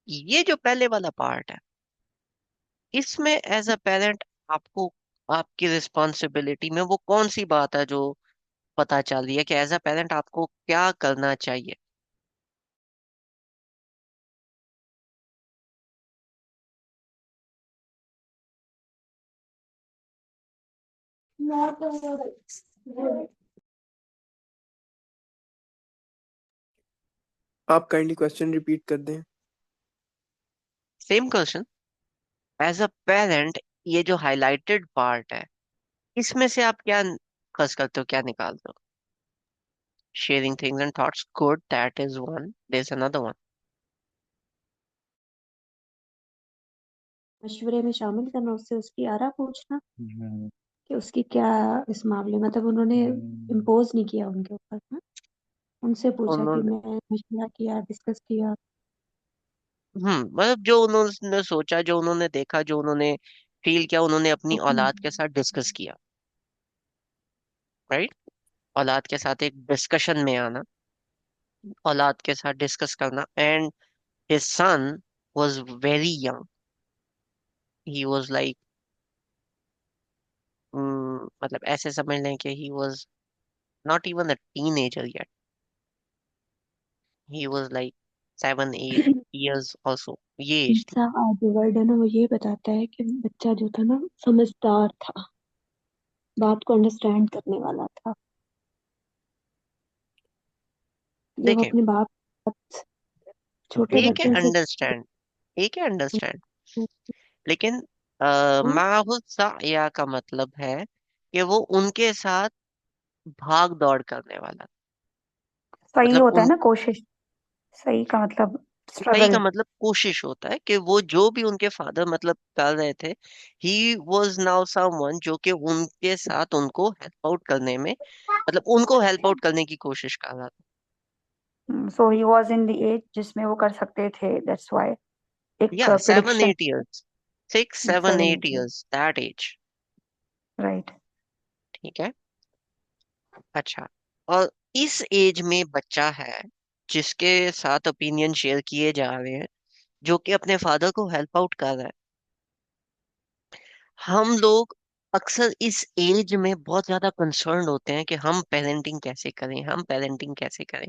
S1: ये जो पहले वाला पार्ट है, इसमें एज अ पेरेंट आपको आपकी रिस्पॉन्सिबिलिटी में वो कौन सी बात है जो पता चल रही है कि एज अ पेरेंट आपको क्या करना चाहिए।
S3: आप काइंडली क्वेश्चन रिपीट कर दें।
S1: Same question. As a parent, ये जो हाईलाइटेड पार्ट है, इसमें से आप क्या खस करते हो, क्या निकालते हो? Sharing things and thoughts, good, that is one. There is another one.
S2: मशवरे में शामिल करना, उससे उसकी आरा पूछना। कि उसकी क्या इस मामले मतलब उन्होंने इम्पोज नहीं किया उनके ऊपर ना। उनसे पूछा कि
S1: उन्होंने
S2: मैं मशवरा किया, डिस्कस किया।
S1: मतलब जो उन्होंने सोचा, जो उन्होंने देखा, जो उन्होंने फील किया, उन्होंने अपनी
S2: ओके।
S1: औलाद के साथ डिस्कस किया। राइट। औलाद के साथ एक डिस्कशन में आना, औलाद के साथ डिस्कस करना। And his son was very young. He was like, मतलब ऐसे समझ लें कि he was not even a teenager yet. He was like 7 8 years also, ये एज थी।
S2: तीसरा जो वर्ड है ना वो ये बताता है कि बच्चा जो था ना समझदार था, बात को अंडरस्टैंड करने वाला था। जब
S1: देखें,
S2: अपने बाप छोटे
S1: एक है
S2: बच्चों से
S1: अंडरस्टैंड, एक है अंडरस्टैंड, लेकिन
S2: हाँ,
S1: माहुसा या का मतलब है कि वो उनके साथ भाग दौड़ करने वाला।
S2: सही
S1: मतलब
S2: होता है
S1: उन
S2: ना कोशिश। सही का मतलब
S1: सही का
S2: स्ट्रगल।
S1: मतलब कोशिश होता है कि वो जो भी उनके फादर मतलब कर रहे थे, ही वॉज नाउ समवन जो कि उनके साथ उनको हेल्प आउट करने में, मतलब उनको हेल्प आउट करने की कोशिश कर रहा था।
S2: So he was in the age जिसमें वो कर सकते थे, दैट्स व्हाई एक
S1: या seven
S2: prediction.
S1: Eight years 6 7
S2: 7
S1: 8
S2: 8
S1: years that age.
S2: Right.
S1: ठीक है। अच्छा। और इस एज में बच्चा है जिसके साथ ओपिनियन शेयर किए जा रहे हैं, जो कि अपने फादर को हेल्प आउट कर रहा है। हम लोग अक्सर इस एज में बहुत ज्यादा कंसर्न होते हैं कि हम पेरेंटिंग कैसे करें, हम पेरेंटिंग कैसे करें।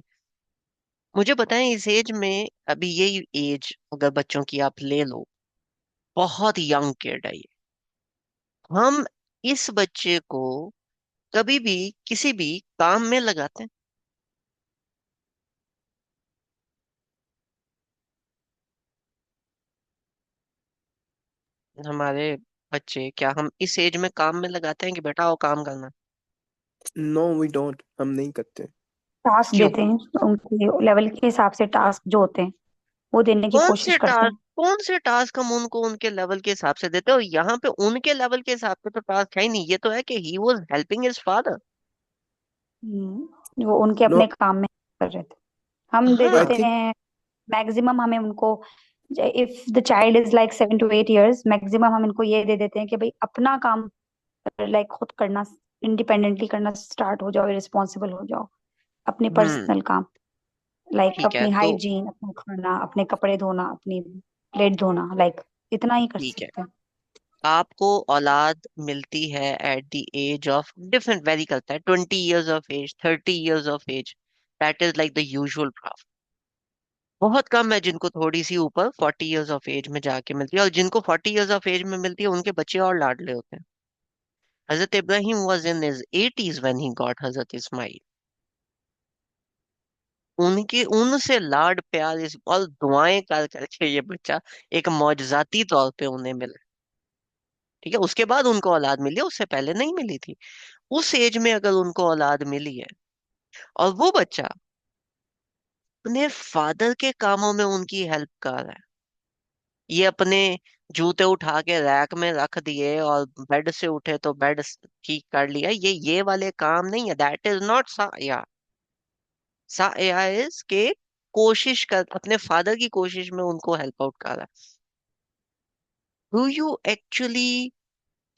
S1: मुझे बताएं, इस एज में, अभी ये एज अगर बच्चों की आप ले लो, बहुत यंग किड है ये। हम इस बच्चे को कभी भी किसी भी काम में लगाते हैं? हमारे बच्चे क्या हम इस एज में काम में लगाते हैं कि बेटा आओ काम करना?
S3: नो वी डोंट, हम नहीं करते।
S2: टास्क
S1: क्यों?
S2: देते हैं तो उनके लेवल के हिसाब से, टास्क जो होते हैं वो देने की कोशिश करते हैं।
S1: कौन से टास्क हम उनको उनके लेवल के हिसाब से देते हैं? और यहाँ पे उनके लेवल के हिसाब से तो टास्क है ही नहीं, ये तो है कि he was helping his father.
S2: वो उनके
S3: नो,
S2: अपने काम में कर रहे थे, हम दे
S3: आई
S2: देते
S1: हाँ।
S3: थिंक
S2: हैं। मैक्सिमम हमें उनको, if the child is like 7 to 8 years, maximum हम इनको ये दे देते हैं कि भाई अपना काम लाइक खुद करना, इंडिपेंडेंटली करना स्टार्ट हो जाओ, रिस्पॉन्सिबल हो जाओ, अपने
S1: हम्म।
S2: पर्सनल काम लाइक
S1: ठीक है
S2: अपनी
S1: तो,
S2: हाइजीन, अपना खाना, अपने कपड़े धोना, अपनी प्लेट धोना, लाइक इतना ही कर
S1: ठीक है,
S2: सकते हैं।
S1: आपको औलाद मिलती है at the age of, different vary करता है, 20 years of age, 30 years of age. That is like the usual. बहुत कम है जिनको थोड़ी सी ऊपर 40 years ऑफ एज में जाके मिलती है, और जिनको 40 years ऑफ एज में मिलती है उनके बच्चे और लाडले होते हैं। हजरत Ibrahim was in his 80s when he got हजरत इस्माइल। उनके उनसे लाड प्यार इस और दुआएं कर करके ये बच्चा एक मौजजाती तौर पे उन्हें मिला। ठीक है, उसके बाद उनको औलाद मिली है, उससे पहले नहीं मिली थी। उस एज में अगर उनको औलाद मिली है, और वो बच्चा अपने फादर के कामों में उनकी हेल्प कर रहा है, ये अपने जूते उठा के रैक में रख दिए और बेड से उठे तो बेड ठीक कर लिया, ये वाले काम नहीं है। दैट इज नॉट साया। साया इज के कोशिश कर, अपने फादर की कोशिश में उनको हेल्प आउट कर रहा है। Do you actually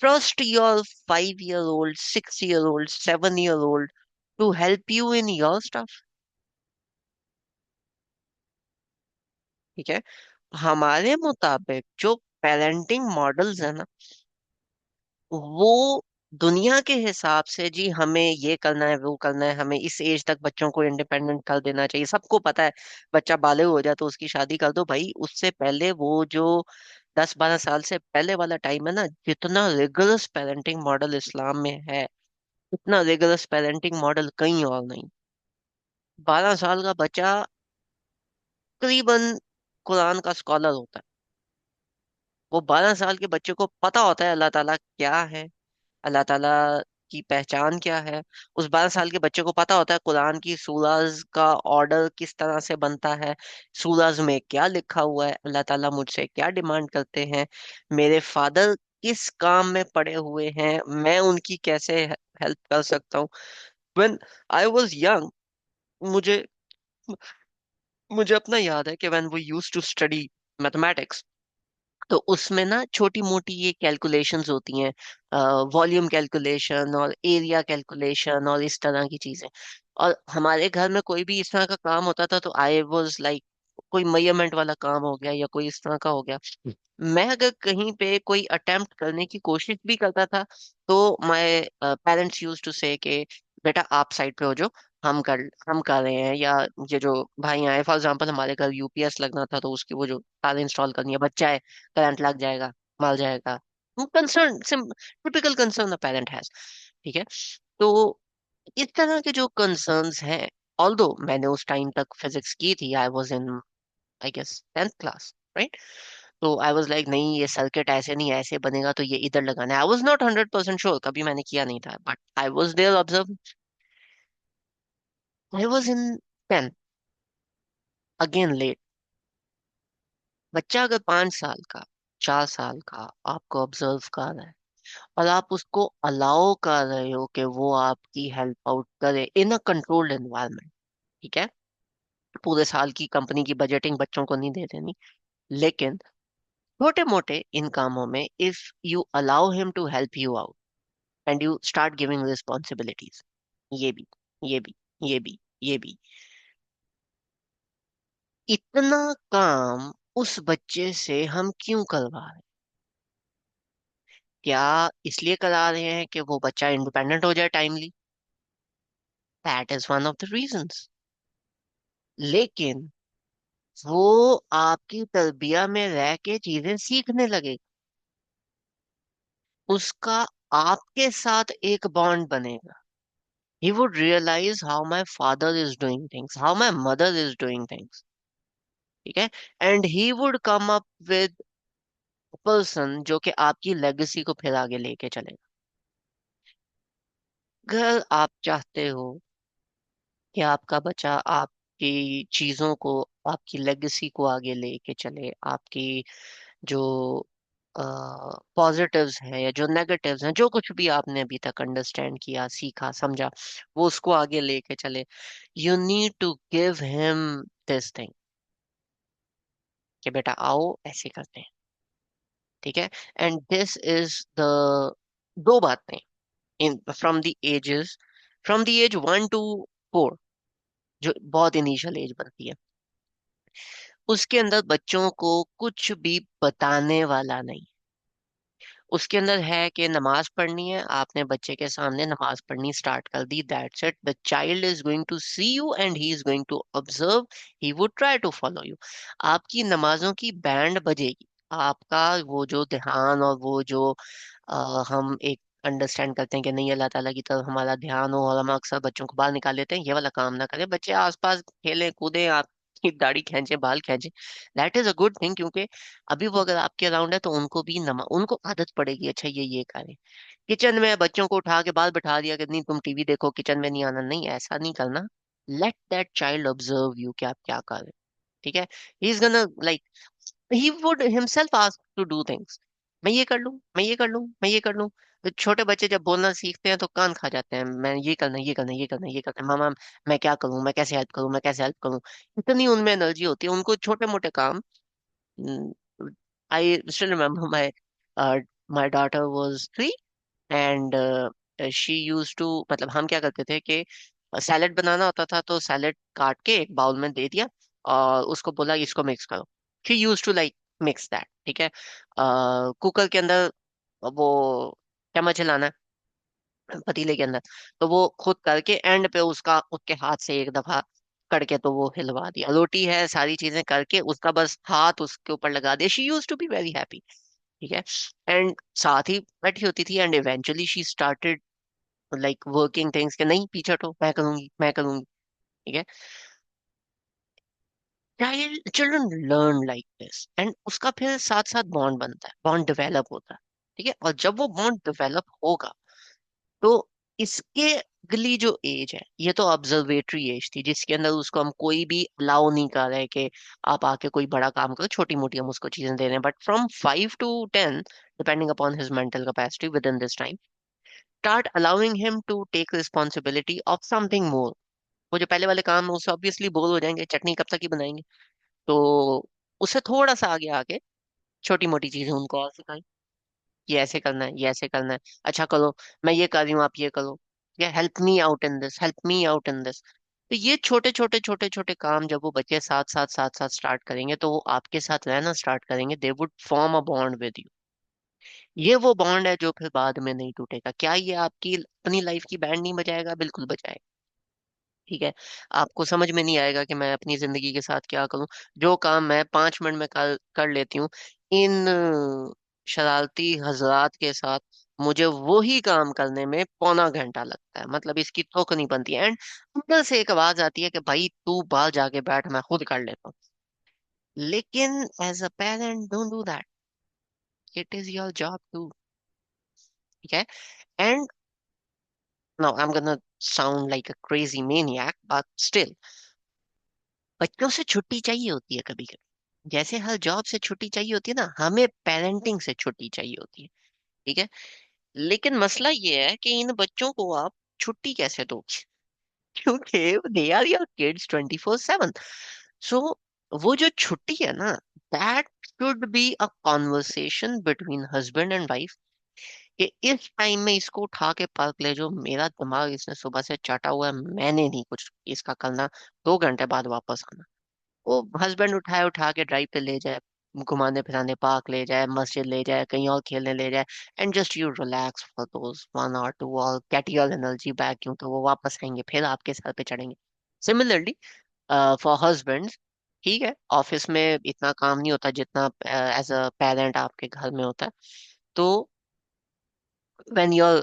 S1: trust your 5 year old, 6 year old, 7 year old to help you in your stuff? ठीक है। हमारे मुताबिक जो पेरेंटिंग मॉडल्स है ना, वो दुनिया के हिसाब से, जी हमें ये करना है, वो करना है, हमें इस एज तक बच्चों को इंडिपेंडेंट कर देना चाहिए, सबको पता है। बच्चा बालिग हो जाए तो उसकी शादी कर दो भाई। उससे पहले वो जो 10 12 साल से पहले वाला टाइम है ना, जितना रिगरस पेरेंटिंग मॉडल इस्लाम में है, उतना रिगरस पेरेंटिंग मॉडल कहीं और नहीं। 12 साल का बच्चा तकरीबन कुरान का स्कॉलर होता है। वो 12 साल के बच्चे को पता होता है अल्लाह ताला क्या है, अल्लाह ताला की पहचान क्या है। उस 12 साल के बच्चे को पता होता है कुरान की सूराज का ऑर्डर किस तरह से बनता है, सूराज में क्या लिखा हुआ है, अल्लाह ताला मुझसे क्या डिमांड करते हैं, मेरे फादर किस काम में पड़े हुए हैं, मैं उनकी कैसे हेल्प कर सकता हूँ। व्हेन आई वाज यंग, मुझे मुझे अपना याद है कि when we used to study mathematics, तो उसमें ना छोटी मोटी ये कैलकुलेशंस होती हैं, वॉल्यूम कैलकुलेशन और एरिया कैलकुलेशन और इस तरह की चीजें। और हमारे घर में कोई भी इस तरह का काम होता था तो आई वाज लाइक, कोई मेजरमेंट वाला काम हो गया या कोई इस तरह का हो गया, मैं अगर कहीं पे कोई अटेम्प्ट करने की कोशिश भी करता था, तो माय पेरेंट्स यूज टू से कि बेटा आप साइड पे हो जाओ, हम कर रहे हैं। या ये जो भाई आए, फॉर एग्जांपल हमारे घर यूपीएस लगना था, तो उसकी वो जो तार इंस्टॉल करनी है, बच्चा है, करंट लग जाएगा, मार जाएगा, concern, typical concern a parent has. ठीक है। तो इस तरह के जो कंसर्न्स हैं, ऑल्दो मैंने उस टाइम तक फिजिक्स की थी, I was in, I guess, 10th class, right. तो आई वाज लाइक, नहीं ये सर्किट ऐसे नहीं ऐसे बनेगा, तो ये इधर लगाना है। आई वाज नॉट 100% श्योर, कभी मैंने किया नहीं था, but I was there observe. I was in 10, again late. बच्चा अगर 5 साल का, 4 साल का आपको ऑब्जर्व कर रहा है, और आप उसको अलाउ कर रहे हो कि वो आपकी हेल्प आउट करे इन अ कंट्रोल्ड एनवायरनमेंट, ठीक है। पूरे साल की कंपनी की बजटिंग बच्चों को नहीं दे देनी, लेकिन छोटे मोटे इन कामों में if you allow him to help you out and you start giving responsibilities, ये भी, ये भी, ये भी, ये भी, इतना काम उस बच्चे से हम क्यों करवा रहे हैं? क्या इसलिए करा रहे हैं कि वो बच्चा इंडिपेंडेंट हो जाए timely? That is one of the reasons. लेकिन वो आपकी तरबिया में रह के चीजें सीखने लगे, उसका आपके साथ एक बॉन्ड बनेगा। He would realize how my father is doing things, how my mother is doing things, ठीक है। And he would come up with person जो कि आपकी लेगेसी को फिर आगे लेके चलेगा। अगर आप चाहते हो कि आपका बच्चा आपकी चीजों को, आपकी लेगेसी को आगे लेके चले, आपकी जो पॉजिटिव्स हैं या जो नेगेटिव्स हैं, जो कुछ भी आपने अभी तक अंडरस्टैंड किया, सीखा, समझा, वो उसको आगे लेके चले, you need to give him this thing कि बेटा आओ ऐसे करते हैं, ठीक है। एंड दिस इज द दो बातें in from the ages, from the age 1 to 4, जो बहुत इनिशियल एज बनती है, उसके अंदर बच्चों को कुछ भी बताने वाला नहीं। उसके अंदर है कि नमाज पढ़नी है, आपने बच्चे के सामने नमाज पढ़नी स्टार्ट कर दी, that's it. The child is going to see you and he is going to observe, he would try to follow you. आपकी नमाजों की बैंड बजेगी, आपका वो जो ध्यान और वो जो हम एक अंडरस्टैंड करते हैं कि नहीं अल्लाह ताला की तरफ हमारा ध्यान हो, और हम अक्सर बच्चों को बाहर निकाल देते हैं, ये वाला काम ना करें, बच्चे आसपास खेलें कूदें, आपकी दाढ़ी खींचे, बाल खींचे, that is a good thing. क्योंकि अभी वो अगर आपके अराउंड है तो उनको भी उनको आदत पड़ेगी, अच्छा ये करें। किचन में बच्चों को उठा के बाहर बैठा दिया कि नहीं तुम टीवी देखो, किचन में नहीं आना, नहीं ऐसा नहीं करना। Let that child observe you कि आप क्या कर रहे हो, ठीक है। He is gonna like, he would himself ask to do things, मैं ये कर लूं, मैं ये कर लूं, मैं ये कर लूं। तो छोटे बच्चे जब बोलना सीखते हैं तो कान खा जाते हैं, मैं ये करना, ये करना, ये करना, ये करना, मामा मैं क्या करूं, मैं कैसे हेल्प करूं, मैं कैसे हेल्प करूं। इतनी उनमें एनर्जी होती है, उनको छोटे मोटे काम। I still remember my my daughter was 3, and she use to, मतलब हम क्या करते थे कि सैलेड बनाना होता था, तो सैलेड काट के एक बाउल में दे दिया और उसको बोला इसको मिक्स करो। She use to like mix that, ठीक है। कुकर के अंदर वो चम्मच हिलाना है, पतीले के अंदर, तो वो खुद करके एंड पे उसका उसके हाथ से एक दफा करके तो वो हिलवा दिया, रोटी है, सारी चीजें करके उसका बस हाथ उसके ऊपर लगा दिया। She use to be very happy, ठीक है। एंड साथ ही बैठी होती थी, and eventually she started like working things के, नहीं पीछे हटो, मैं करूंगी, मैं करूंगी, ठीक है। Children learn like this, and उसका फिर साथ साथ बॉन्ड बनता है, बॉन्ड डेवलप होता है, ठीक है। और जब वो बॉन्ड डेवलप होगा, तो इसके अगली जो एज है ये तो ऑब्जर्वेटरी एज थी, जिसके अंदर उसको हम कोई भी अलाउ नहीं कर रहे कि आप आके कोई बड़ा काम करो, छोटी मोटी हम उसको चीजें दे रहे हैं। But from 5 to 10, depending upon his mental capacity within this time, start allowing him to take responsibility of something more. वो जो पहले वाले काम है उससे ऑब्वियसली बोर हो जाएंगे, चटनी कब तक ही बनाएंगे। तो उससे थोड़ा सा आगे आके छोटी मोटी चीजें उनको और सिखाई, ये ऐसे करना है, ये ऐसे करना है, अच्छा करो, मैं ये कर रही हूँ आप ये करो, या help me out in this, help me out in this. तो ये छोटे छोटे छोटे छोटे काम जब वो बच्चे साथ साथ स्टार्ट करेंगे तो वो आपके साथ रहना स्टार्ट करेंगे, they would form a bond with you. ये वो बॉन्ड है जो फिर बाद में नहीं टूटेगा। क्या ये आपकी अपनी लाइफ की बैंड नहीं बजाएगा? बिल्कुल बजाएगा। ठीक है, आपको समझ में नहीं आएगा कि मैं अपनी जिंदगी के साथ क्या करूं। जो काम मैं 5 मिनट में कर लेती हूँ, इन शरारती हजरात के साथ मुझे वही काम करने में पौना घंटा लगता है। मतलब इसकी तुक नहीं बनती। एंड अंदर से एक आवाज आती है कि भाई तू बाहर जाके बैठ, मैं खुद कर लेता हूँ। लेकिन as a parent don't do that, it is your job to. ठीक है। And now I am gonna sound like a crazy maniac, but still, बच्चों से छुट्टी चाहिए होती है कभी कभी। जैसे हर जॉब से छुट्टी चाहिए होती है ना, हमें पेरेंटिंग से छुट्टी चाहिए होती है। ठीक है। लेकिन मसला ये है कि इन बच्चों को आप छुट्टी कैसे दोगे? क्योंकि दे आर योर किड्स 24/7। सो वो जो छुट्टी है ना, that should be a conversation between husband and wife, कि इस टाइम में इसको उठा के पार्क ले जाओ, मेरा दिमाग इसने सुबह से चाटा हुआ है, मैंने नहीं कुछ इसका करना, 2 घंटे बाद वापस आना। वो हस्बैंड उठाए उठा के ड्राइव पे ले जाए, घुमाने फिराने पार्क ले जाए, मस्जिद ले जाए, कहीं और खेलने ले जाए, and just you relax for those 1 or 2 और गेट योर एनर्जी बैक। क्यों? तो वो वापस आएंगे, फिर आपके सर पे चढ़ेंगे। सिमिलरली फॉर हस्बैंड्स, ठीक है, ऑफिस में इतना काम नहीं होता जितना एज अ पेरेंट आपके घर में होता है। तो when you're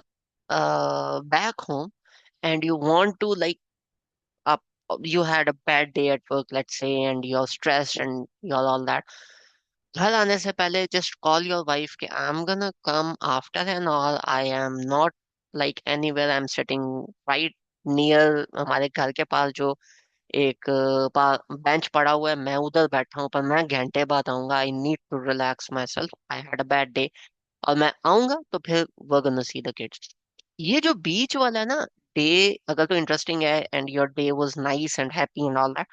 S1: back home and you want to like up, you had a bad day at work, let's say, and you're stressed and you're all that, घर आने से पहले just call your wife कि I'm gonna come after and all, I am not like anywhere, I'm sitting right near हमारे घर के पास जो एक बेंच पड़ा हुआ है, मैं उधर बैठा हूँ, पर मैं घंटे बाद आऊंगा, I need to relax myself, I had a bad day, और मैं आऊंगा तो फिर we're gonna see the kids। ये जो बीच वाला है ना, डे अगर तो इंटरेस्टिंग है and your day was nice and happy and all that,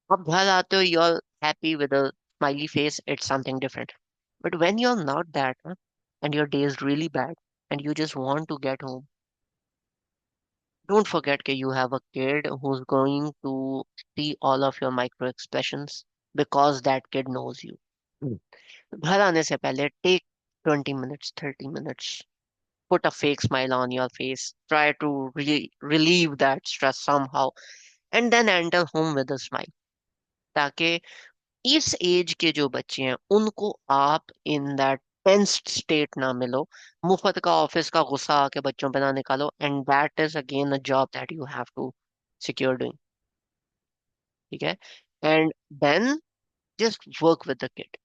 S1: अब घर आते हो, you are happy with a smiley face, it's something different. But when you are not that and your day is really bad and you just want to get home, don't forget that you have a kid who's going to see all of your micro expressions because that kid knows you। Hmm। घर आने से पहले take 20 minutes, 30 minutes, put a fake smile on your face, try to relieve that stress somehow, and then enter home with a smile, ताकि इस as के जो बच्चे हैं उनको आप इन दैट टेंस्ड स्टेट ना मिलो, मुफ्त का ऑफिस का गुस्सा आके बच्चों पे ना निकालो, and that is again a job that you have to secure doing. ठीक है। And then just work with the kid.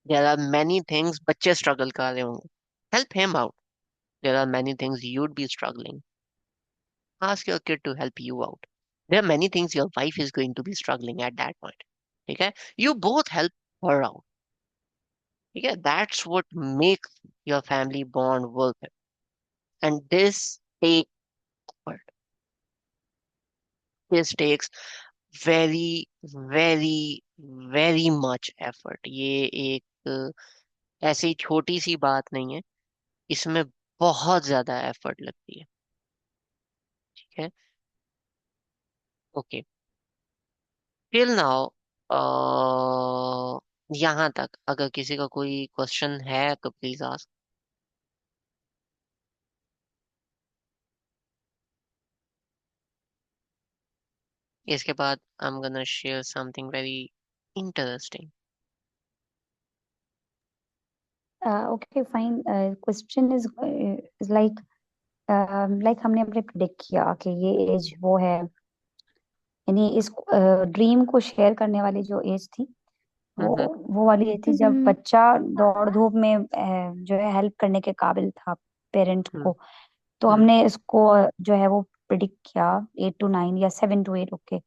S1: There are many things बच्चे स्ट्रगल कर रहे होंगे, help him out. There are many things you'd be struggling, ask your kid to help you out। There are many things your wife is going to be struggling at that point। ठीक है, you both help her out। ठीक है, that's what makes your family bond work। And take effort, this takes very very very much effort। ये एक ऐसी छोटी सी बात नहीं है, इसमें बहुत ज्यादा एफर्ट लगती है। ठीक है। ओके, टिल नाउ यहाँ तक अगर किसी का कोई क्वेश्चन है तो प्लीज आस्क। इसके बाद आई am gonna share something very interesting.
S2: Okay, fine. Question is like like हमने अपने प्रिडिक्ट किया कि ये एज वो है, यानी इस ड्रीम को शेयर करने वाली जो एज थी, वो
S1: हम्म।
S2: वो वाली एज थी जब बच्चा दौड़ धूप में जो है हेल्प करने के काबिल था पेरेंट
S1: हम्म।
S2: को। तो
S1: हम्म।
S2: हमने इसको जो है वो प्रिडिक्ट किया 8 to 9 या 7 to 8। ओके।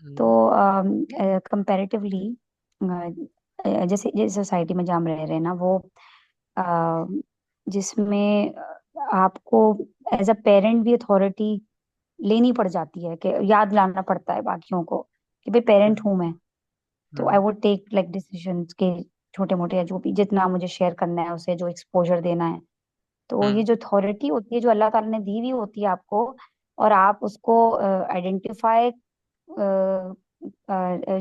S2: तो
S1: हम्म।
S2: कंपैरेटिवली जैसे जिस सोसाइटी में जहाँ हम रह रहे हैं ना वो अ, जिसमें आपको एज अ पेरेंट भी अथॉरिटी लेनी पड़ जाती है, कि याद लाना पड़ता है बाकियों को कि भाई पेरेंट
S1: हम्म।
S2: हूं मैं। तो आई
S1: हम्म।
S2: वुड टेक लाइक डिसीजंस के छोटे मोटे, या जो भी जितना मुझे शेयर करना है उसे, जो एक्सपोजर देना है। तो ये
S1: हम्म।
S2: जो अथॉरिटी होती है जो अल्लाह ताला ने दी हुई होती है आपको, और आप उसको आइडेंटिफाई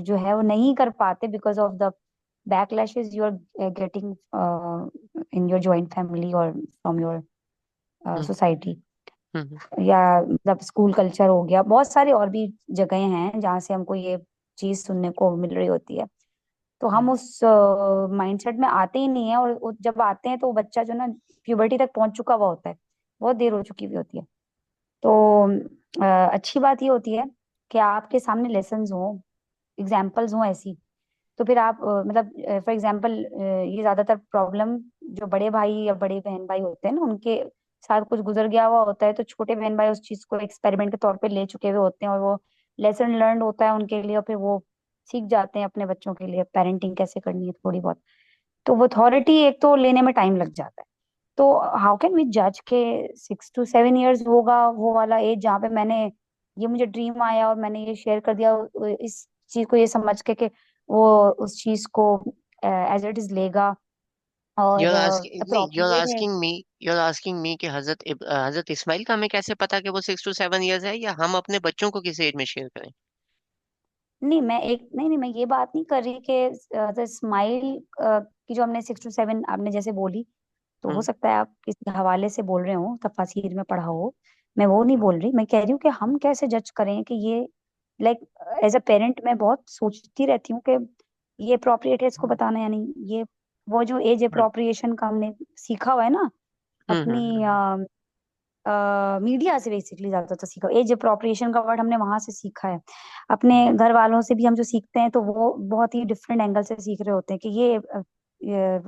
S2: जो है वो नहीं कर पाते because of the backlashes you are getting in your joint family और from your
S1: hmm.
S2: Society,
S1: hmm.
S2: या मतलब स्कूल कल्चर हो गया, बहुत सारी और भी जगहें हैं जहाँ से हमको ये चीज सुनने को मिल रही होती है। तो हम
S1: हम्म।
S2: उस माइंडसेट में आते ही नहीं है, और जब आते हैं तो बच्चा जो ना प्यूबर्टी तक पहुंच चुका हुआ होता है, बहुत देर हो चुकी हुई होती है। तो अच्छी बात ये होती है कि आपके सामने लेसन्स हो, एग्जाम्पल्स हो ऐसी। तो फिर आप मतलब फॉर एग्जाम्पल ये ज्यादातर प्रॉब्लम जो बड़े भाई या बड़े बहन भाई होते हैं ना उनके साथ कुछ गुजर गया हुआ होता है, तो छोटे बहन भाई उस चीज को एक्सपेरिमेंट के तौर पे ले चुके हुए होते हैं, और वो लेसन लर्न होता है उनके लिए, और फिर वो सीख जाते हैं अपने बच्चों के लिए पेरेंटिंग कैसे करनी है थोड़ी बहुत। तो वो अथॉरिटी एक तो लेने में टाइम लग जाता है। तो हाउ कैन वी जज के 6 to 7 years होगा वो वाला एज जहाँ पे मैंने ये मुझे ड्रीम आया और मैंने ये शेयर कर दिया, इस चीज को ये समझ के कि वो उस चीज को एज इट इज लेगा और
S1: you're asking नहीं you're
S2: अप्रोप्रिएट है।
S1: asking me you're asking me कि हजरत इस्माइल का हमें कैसे पता कि वो 6 to 7 years है, या हम अपने बच्चों को किस एज में शेयर करें?
S2: नहीं मैं एक नहीं नहीं मैं ये बात नहीं कर रही कि स्माइल की जो हमने 6 to 7 आपने जैसे बोली, तो हो
S1: हम्म।
S2: सकता है आप किसी हवाले से बोल रहे हो, तफासिर में पढ़ा हो। मैं वो नहीं
S1: हम्म।
S2: बोल रही, मैं कह रही हूँ कि हम कैसे जज करें कि ये लाइक एज अ पेरेंट मैं बहुत सोचती रहती हूँ कि ये अप्रोप्रिएट है इसको बताना या नहीं। ये वो जो एज
S1: हम्म।
S2: अप्रोप्रिएशन का हमने सीखा हुआ है ना
S1: हम्म।
S2: अपनी मीडिया से, बेसिकली ज्यादातर सीखा, एज अप्रोप्रिएशन का वर्ड हमने वहां से सीखा है। अपने घर वालों से भी हम जो सीखते हैं तो वो बहुत ही डिफरेंट एंगल से सीख रहे होते हैं कि ये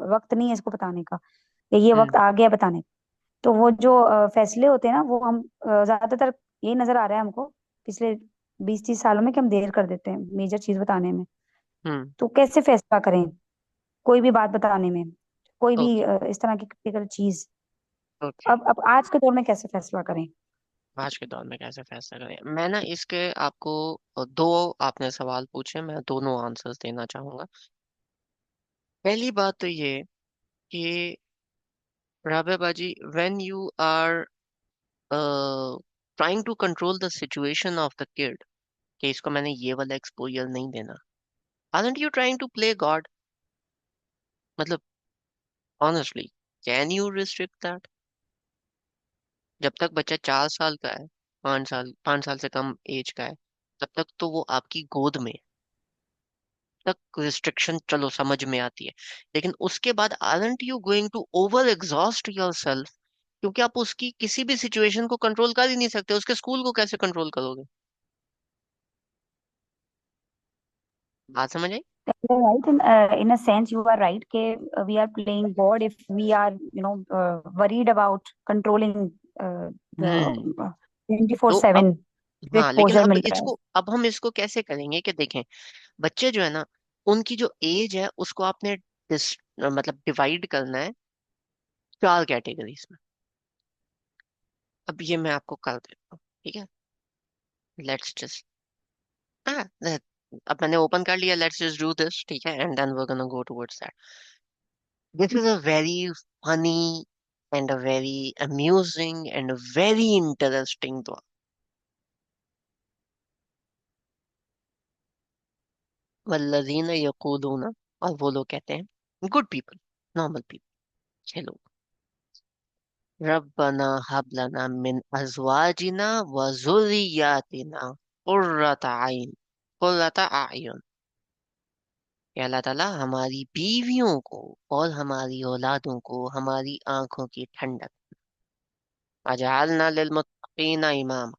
S2: वक्त नहीं है इसको बताने का, या ये
S1: हम्म।
S2: वक्त आ गया बताने का। तो वो जो फैसले होते हैं ना वो हम ज्यादातर यही नजर आ रहा है हमको पिछले 20-30 सालों में कि हम देर कर देते हैं मेजर चीज बताने में।
S1: हम्म।
S2: तो कैसे फैसला करें कोई भी बात बताने में, कोई भी
S1: ओके।
S2: इस तरह की क्रिटिकल चीज।
S1: ओके।
S2: अब आज के दौर में कैसे फैसला करें?
S1: आज के दौर में कैसे फैसला करें, मैं ना इसके आपको दो आपने सवाल पूछे, मैं दोनों आंसर्स देना चाहूंगा। पहली बात तो ये कि राबे बाजी, when you are trying to control the situation of the kid, कि इसको मैंने ये वाला एक्सपोजर नहीं देना, aren't you trying to play God? मतलब honestly, can you restrict that? जब तक बच्चा 4 साल का है, 5 साल से कम एज का है, तब तक तो वो आपकी गोद में है, तक रिस्ट्रिक्शन चलो समझ में आती है। लेकिन उसके बाद aren't you going to over exhaust yourself? क्योंकि आप उसकी किसी भी सिचुएशन को कंट्रोल कर ही नहीं सकते, उसके स्कूल को कैसे कंट्रोल करोगे? बात समझ आई?
S2: You're right, in a sense you are right कि we are playing God if we are worried about controlling the
S1: hmm.
S2: Twenty four
S1: तो अब,
S2: सेवन जो
S1: हाँ लेकिन
S2: एक्सपोजर मिल रहा है।
S1: अब हम इसको कैसे करेंगे कि देखें, बच्चे जो है ना, उनकी जो एज है उसको आपने मतलब डिवाइड करना है 4 कैटेगरीज में। अब ये मैं आपको कर देता हूँ, ठीक है? लेट्स जस्ट, हाँ अब मैंने ओपन कर लिया, लेट्स जस्ट डू दिस, ठीक है, and then we gonna go towards that. This is a very funny and a very amusing and a very interesting दुआ। वल्लज़ीना यक़ूलूना, और वो लोग कहते हैं, गुड पीपल, नॉर्मल पीपल, अच्छे लोग, रब्बना हब लना मिन अज़वाजिना व ज़ुर्रिय्यातिना कुर्रता आयुन, कि अल्लाह ताला हमारी बीवियों को और हमारी औलादों को हमारी आंखों की ठंडक, वजअलना लिलमुत्तक़ीना इमामा,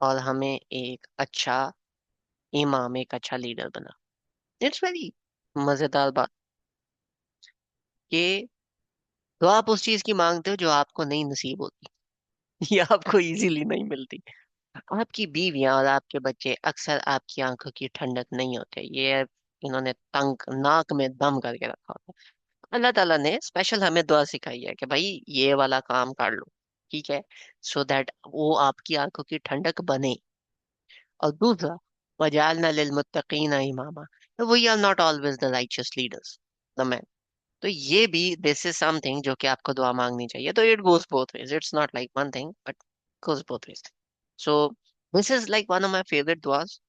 S1: और हमें एक अच्छा इमाम, एक अच्छा लीडर बना। इट्स वेरी मजेदार बात कि तो आप उस चीज की मांगते हो जो आपको नहीं नसीब होती। ये आपको इजीली नहीं मिलती। आपकी बीवियां और आपके बच्चे अक्सर आपकी आंखों की ठंडक नहीं होते, ये इन्होंने तंग नाक में दम करके रखा होता है। अल्लाह ताला ने स्पेशल हमें दुआ सिखाई है कि भाई ये वाला काम कर लो, ठीक है, सो दैट वो आपकी आंखों की ठंडक बने। और दूसरा, वजालना लिल मुत्तकीना इमामा, we are not always the righteous leaders, the man. तो ये भी दिस इज समथिंग जो कि आपको दुआ मांगनी चाहिए। तो it goes both ways, it's not like one thing but goes both ways. So this is like one of my favourite दुआस,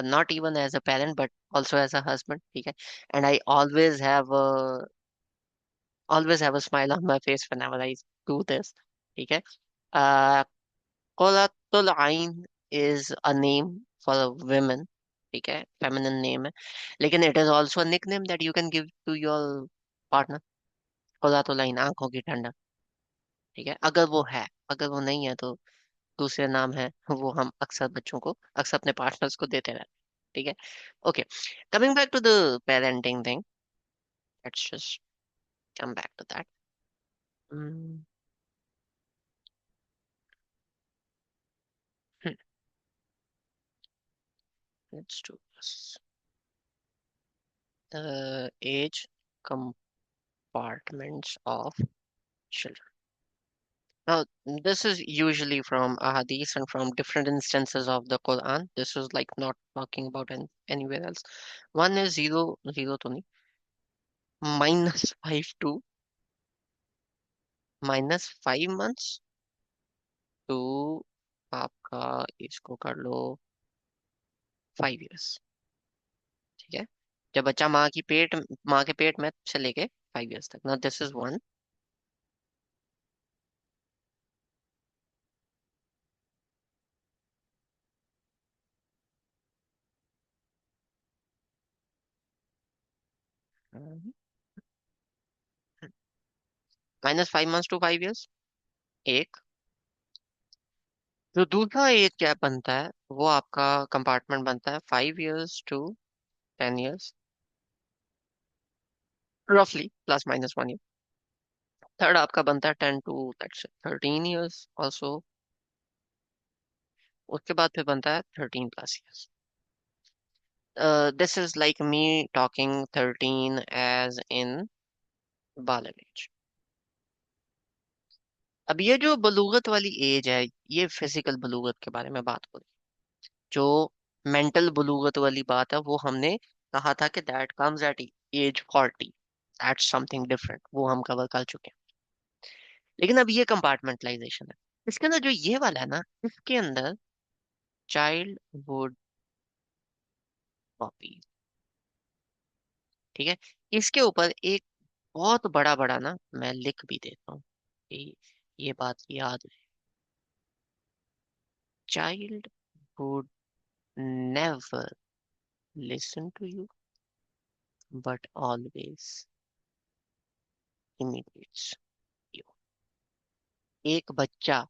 S1: not even as a parent but also as a husband, ठीक है। And I always have a smile on my face whenever I do this, ठीक है। uh, Qurratul Ain is a name for a woman, ठीक है, feminine name है, लेकिन it is also a nickname that you can give to your partner। Qurratul Ain, आंखों की ठंडक, ठीक है, अगर वो है। अगर वो नहीं है तो दूसरे नाम है, वो हम अक्सर बच्चों को, अक्सर अपने पार्टनर्स को देते रहते हैं, ठीक है। Okay, coming back to the parenting thing, let's just come back to that. Let's do this, the age compartments of children. Now, this is usually from ahadith and from different instances of the Quran. This is like not talking about anywhere else. One is zero to नहीं, -5 to -5 months to आपका इसको कर लो 5 years, ठीक है। जब बच्चा माँ के पेट में से लेके 5 years तक। ना this is one. -5 months to 5 years एक। जो दूसरा एज गैप बनता है वो आपका कंपार्टमेंट बनता है 5 years to 10 years, रफली +- 1 year। थर्ड आपका बनता है 10 to 13 years ऑल्सो। उसके बाद फिर बनता है 13 + years। This is like me talking 13 age in बालग एज। अब ये जो बलूगत वाली एज है, ये फिजिकल बलूगत के बारे में बात हो रही। जो मेंटल बलूगत वाली बात है वो हमने कहा था कि that comes at age 40, that's something different, वो हम कवर कर चुके हैं। लेकिन अब ये कंपार्टमेंटलाइजेशन है, इसके अंदर जो ये वाला है ना, इसके अंदर चाइल्ड हुड कॉपी, ठीक है। इसके ऊपर एक बहुत बड़ा बड़ा ना मैं लिख भी देता हूँ कि ये बात याद रहे। Childhood never listen to you but always imitates you. एक बच्चा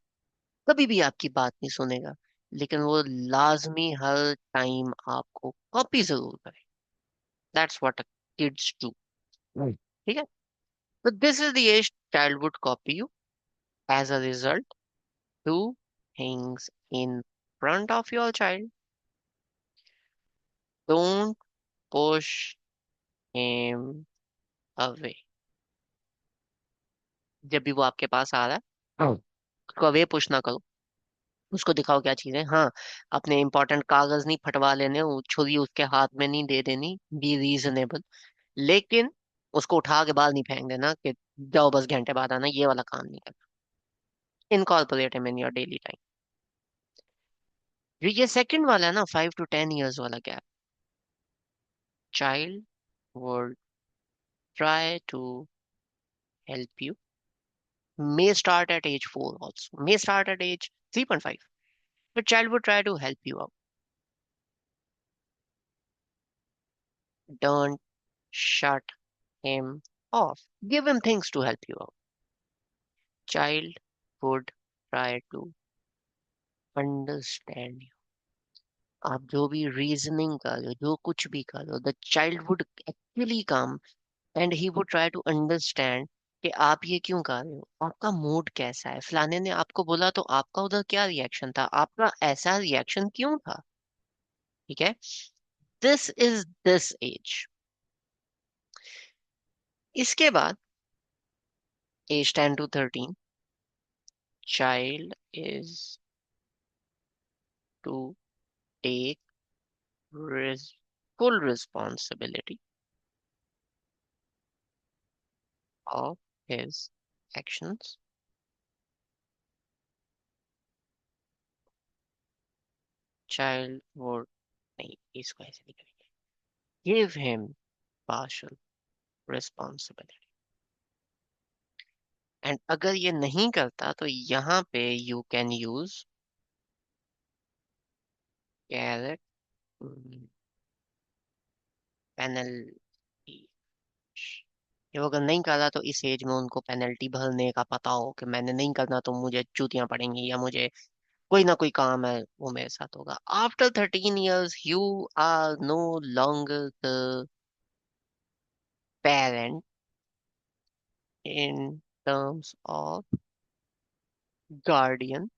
S1: कभी भी आपकी बात नहीं सुनेगा, लेकिन वो लाजमी हर टाइम आपको कॉपी जरूर करे। दैट्स व्हाट किड्स डू, ठीक है। तो this is the age child would copy you. As a result, do things in front of your child, don't push him away. जब भी वो आपके पास आ रहा है, उसको अवे पुश ना करो, उसको दिखाओ क्या चीज है। हाँ, अपने इंपॉर्टेंट कागज नहीं फटवा लेने, वो छुरी उसके हाथ में नहीं दे देनी, बी रीजनेबल। लेकिन उसको उठा के बाहर नहीं फेंक देना कि जाओ बस घंटे बाद आना, ये वाला काम नहीं करना। Incorporate him in your daily time. ये सेकंड वाला है ना, 5 to 10 years वाला gap, child would try to help you, may start at age 4 also, may start at age 3.5, but child would try to help you out. Don't shut him off, give him things to help you out. Child would try to understand you। आप जो भी reasoning करो, जो कुछ भी करो, the child would actually come and he would try to understand कि आप ये क्यों कर रहे हो, आपका मूड कैसा है, फलाने ने आपको बोला तो आपका उधर क्या रिएक्शन था, आपका ऐसा रिएक्शन क्यों था। ठीक है, दिस इज दिस एज। इसके बाद age 10 to 13, child is to take full responsibility of his actions. Child would नहीं, इसको ऐसे नहीं करेंगे, give him partial responsibility. And अगर ये नहीं करता तो यहाँ पे you can use carrot penalty. ये वो अगर नहीं करा तो इस एज में उनको पेनल्टी भरने का पता हो कि मैंने नहीं करना तो मुझे चूतियां पड़ेंगी, या मुझे कोई ना कोई काम है वो मेरे साथ होगा। After 13 years you are no longer the parent in terms of guardian,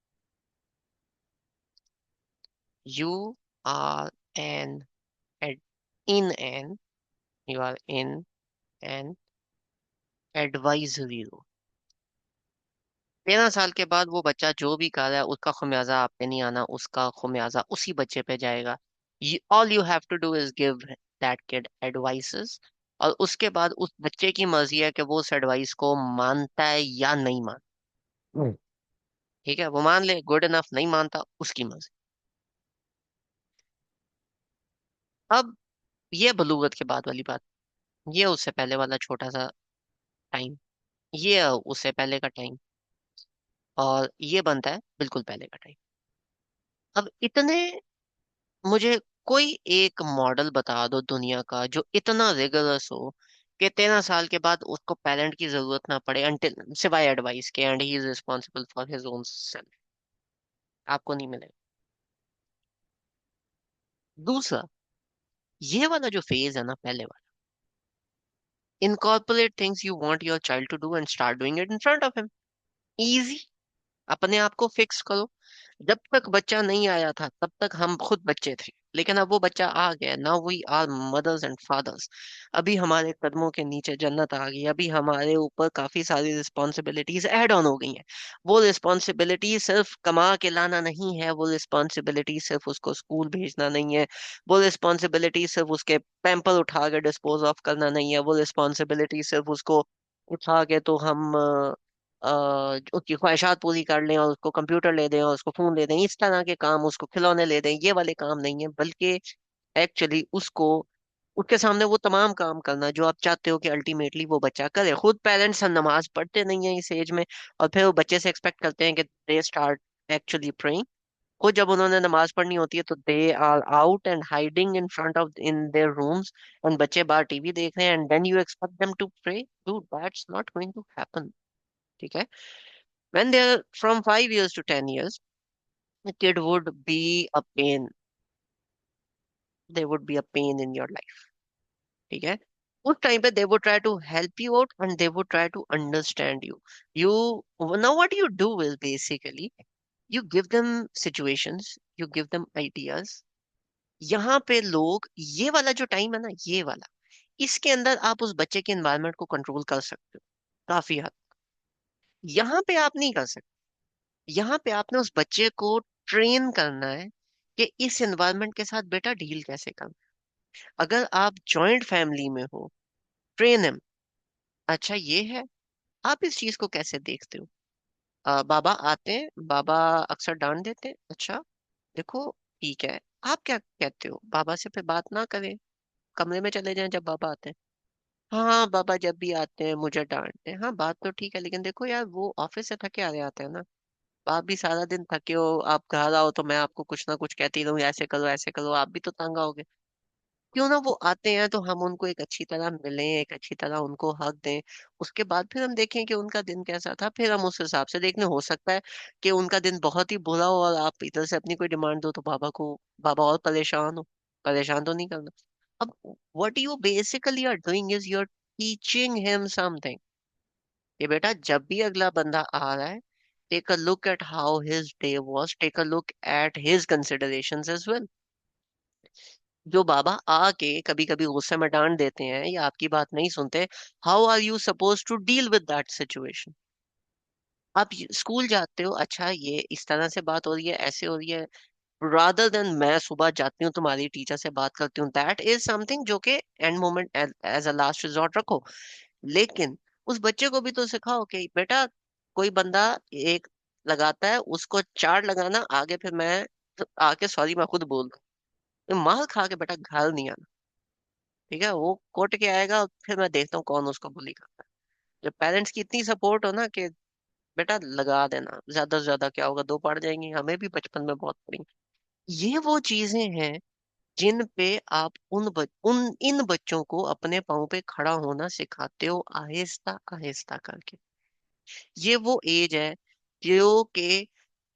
S1: you are an in an you are in an advisory role. 13 साल के बाद वो बच्चा जो भी कर रहा है उसका खुमियाजा आप पे नहीं आना, उसका खुमियाजा उसी बच्चे पे जाएगा। All you have to do is give that kid advices, और उसके बाद उस बच्चे की मर्जी है कि वो उस एडवाइस को मानता है या नहीं मानता। ठीक है, वो मान ले गुड इनफ, नहीं मानता उसकी मर्जी। अब ये बलूगत के बाद वाली बात, ये उससे पहले वाला छोटा सा टाइम, ये उससे पहले का टाइम, और ये बनता है बिल्कुल पहले का टाइम। अब इतने, मुझे कोई एक मॉडल बता दो दुनिया का जो इतना रिगरस हो कि 13 साल के बाद उसको पेरेंट की जरूरत ना पड़े, अंटिल सिवाय एडवाइस के, and he is responsible for his own self. आपको नहीं मिलेगा। दूसरा, ये वाला जो फेज है ना पहले वाला, incorporate things you want your child to do and start doing it in front of him. Easy, अपने आप को फिक्स करो। जब तक बच्चा नहीं आया था तब तक हम खुद बच्चे थे, लेकिन अब वो बच्चा आ गया, now we are mothers and fathers. अभी हमारे कदमों के नीचे जन्नत आ गई, अभी हमारे ऊपर काफी सारी रिस्पॉन्सिबिलिटीज ऐड ऑन हो गई हैं। वो रिस्पॉन्सिबिलिटी सिर्फ कमा के लाना नहीं है, वो रिस्पॉन्सिबिलिटी सिर्फ उसको स्कूल भेजना नहीं है, वो रिस्पॉन्सिबिलिटी सिर्फ उसके पैम्पर उठा के डिस्पोज ऑफ करना नहीं है, वो रिस्पॉन्सिबिलिटी सिर्फ उसको उठा के तो हम उसकी ख्वाहिशात पूरी कर लें और उसको कंप्यूटर ले दें और उसको फोन ले दें, इस तरह के काम, उसको खिलौने ले दें, ये वाले काम नहीं है। बल्कि एक्चुअली उसको, उसके सामने वो तमाम काम करना जो आप चाहते हो कि अल्टीमेटली वो बच्चा करे। खुद पेरेंट्स नमाज पढ़ते नहीं है इस एज में, और फिर वो बच्चे से एक्सपेक्ट करते हैं कि दे स्टार्ट एक्चुअली प्रेइंग। खुद जब उन्होंने नमाज पढ़नी होती है तो they are out and hiding in front of in their rooms, and बच्चे बाहर टीवी देख रहे हैं, and then you expect them to pray. Dude, that's not going to happen. ठीक है, when they're from 5 years to 10 years, the kid would be a pain. They would be a pain in your life. ठीक है, उस time पे they would try to help you out and they would try to understand you. You now what you do is basically you give them situations, you give them ideas. यहाँ पे लोग, ये वाला जो टाइम है ना, ये वाला, इसके अंदर आप उस बच्चे के एनवायरनमेंट को कंट्रोल कर सकते हो काफी हद। यहाँ पे आप नहीं कर सकते। यहाँ पे आपने उस बच्चे को ट्रेन करना है कि इस एनवायरनमेंट के साथ बेटा डील कैसे करना है। अगर आप जॉइंट फैमिली में हो, ट्रेन हिम। अच्छा ये है, आप इस चीज को कैसे देखते हो। बाबा आते हैं, बाबा अक्सर डांट देते हैं, अच्छा देखो ठीक है, आप क्या कहते हो, बाबा से फिर बात ना करें, कमरे में चले जाएं जब बाबा आते हैं। हाँ बाबा जब भी आते हैं मुझे डांटते हैं, हाँ बात तो ठीक है, लेकिन देखो यार वो ऑफिस से थके आ रहे आते हैं ना, आप भी सारा दिन थके हो, आप घर आओ तो मैं आपको कुछ ना कुछ कहती रहूं, ऐसे करो, आप भी तो तंग आओगे। क्यों ना वो आते हैं तो हम उनको एक अच्छी तरह मिलें, एक अच्छी तरह उनको हक दें। उसके बाद फिर हम देखें कि उनका दिन कैसा था, फिर हम उस हिसाब से देखने। हो सकता है कि उनका दिन बहुत ही बुरा हो और आप इधर से अपनी कोई डिमांड दो तो बाबा और परेशान हो। परेशान तो नहीं करना। अब what you basically are doing is you are teaching him something. कि बेटा जब भी अगला बंदा आ रहा है, take a look at how his day was, take a look at his considerations as well. जो बाबा आके कभी कभी गुस्से में डांट देते हैं या आपकी बात नहीं सुनते, how are you suppose to deal with that situation? आप स्कूल जाते हो, अच्छा ये इस तरह से बात हो रही है, ऐसे हो रही है, रादर देन मैं सुबह जाती हूँ तुम्हारी टीचर से बात करती हूँ, दैट इज समथिंग जो कि end moment as a last resort रखो। लेकिन उस बच्चे को भी तो सिखाओ कि बेटा कोई बंदा एक लगाता है, उसको चार लगाना, आगे फिर मैं आके सॉरी मैं खुद बोल दूं, मार खा के बेटा घर नहीं आना। ठीक है, वो कोर्ट के आएगा, फिर मैं देखता हूँ कौन उसको बुली करता है। जब पेरेंट्स की इतनी सपोर्ट हो ना कि बेटा लगा देना, ज्यादा से ज्यादा क्या होगा, दो पड़ जाएंगी, हमें भी बचपन में बहुत पड़ी। ये वो चीजें हैं जिन पे आप उन इन बच्चों को अपने पाँव पे खड़ा होना सिखाते हो, आहिस्ता आहिस्ता करके। ये वो एज है जो कि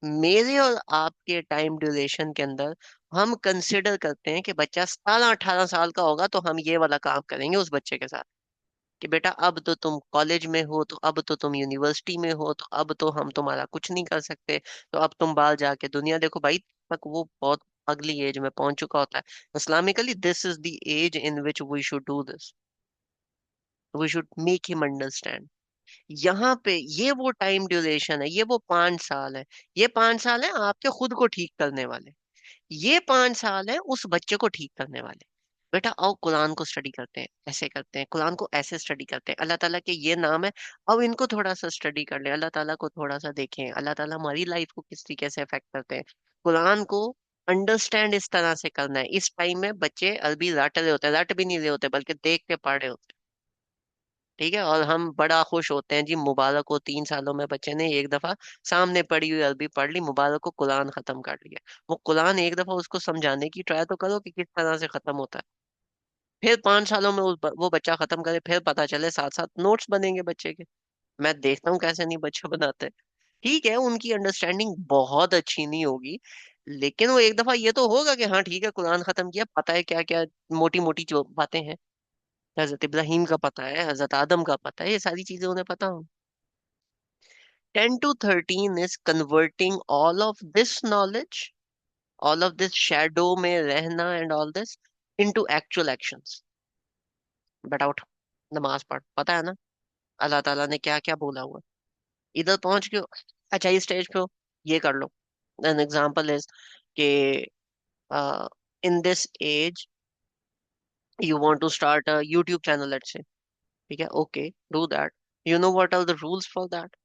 S1: मेरे और आपके टाइम ड्यूरेशन के अंदर हम कंसिडर करते हैं कि बच्चा 17-18 साल का होगा तो हम ये वाला काम करेंगे उस बच्चे के साथ, कि बेटा अब तो तुम कॉलेज में हो, तो अब तो तुम यूनिवर्सिटी में हो, तो अब तो हम तुम्हारा कुछ नहीं कर सकते, तो अब तुम बाहर जाके दुनिया देखो भाई। तक वो बहुत अगली एज में पहुंच चुका होता है। Islamically this is the age in which we should do this, we should make him understand. यहाँ पे ये वो टाइम ड्यूरेशन है, ये वो 5 साल है। ये 5 साल है आपके खुद को ठीक करने वाले, ये 5 साल है उस बच्चे को ठीक करने वाले। बेटा आओ कुरान को स्टडी करते हैं, ऐसे करते हैं, कुरान को ऐसे स्टडी करते हैं, अल्लाह ताला के ये नाम है, अब इनको थोड़ा सा स्टडी कर ले, अल्लाह ताला को थोड़ा सा देखें, अल्लाह ताला हमारी लाइफ को किस तरीके से अफेक्ट करते हैं। कुरान को अंडरस्टैंड इस तरह से करना है। इस टाइम में बच्चे अरबी रट रहे होते हैं, रट भी नहीं रहे होते बल्कि देख के पढ़ रहे होते हैं। ठीक है, और हम बड़ा खुश होते हैं जी, मुबारक हो 3 सालों में बच्चे ने एक दफा सामने पढ़ी हुई अरबी पढ़ ली, मुबारक हो कुरान खत्म कर लिया। वो कुरान एक दफा उसको समझाने की ट्राई तो करो कि किस तरह से खत्म होता है। फिर 5 सालों में वो बच्चा खत्म करे, फिर पता चले साथ साथ नोट्स बनेंगे बच्चे के। मैं देखता हूँ कैसे नहीं बच्चे बनाते। ठीक है, उनकी अंडरस्टैंडिंग बहुत अच्छी नहीं होगी, लेकिन वो एक दफा ये तो होगा कि हाँ ठीक है कुरान खत्म किया, पता है क्या क्या मोटी मोटी जो बातें हैं, हजरत इब्राहिम का पता है, हजरत आदम का पता है, ये सारी चीजें उन्हें पता हो। 10 to 13 is converting all of this shadow में रहना and all this into actual actions। बेटा उठ, नमाज पढ़, पता है ना अल्लाह ताला ने क्या क्या बोला हुआ, इधर पहुंच गए हो, अच्छा इस स्टेज पे हो, ये कर लो। एन एग्जाम्पल इज के in this age you want to start a YouTube channel, let's say. ठीक है, okay, do that. You know what are the rules for that?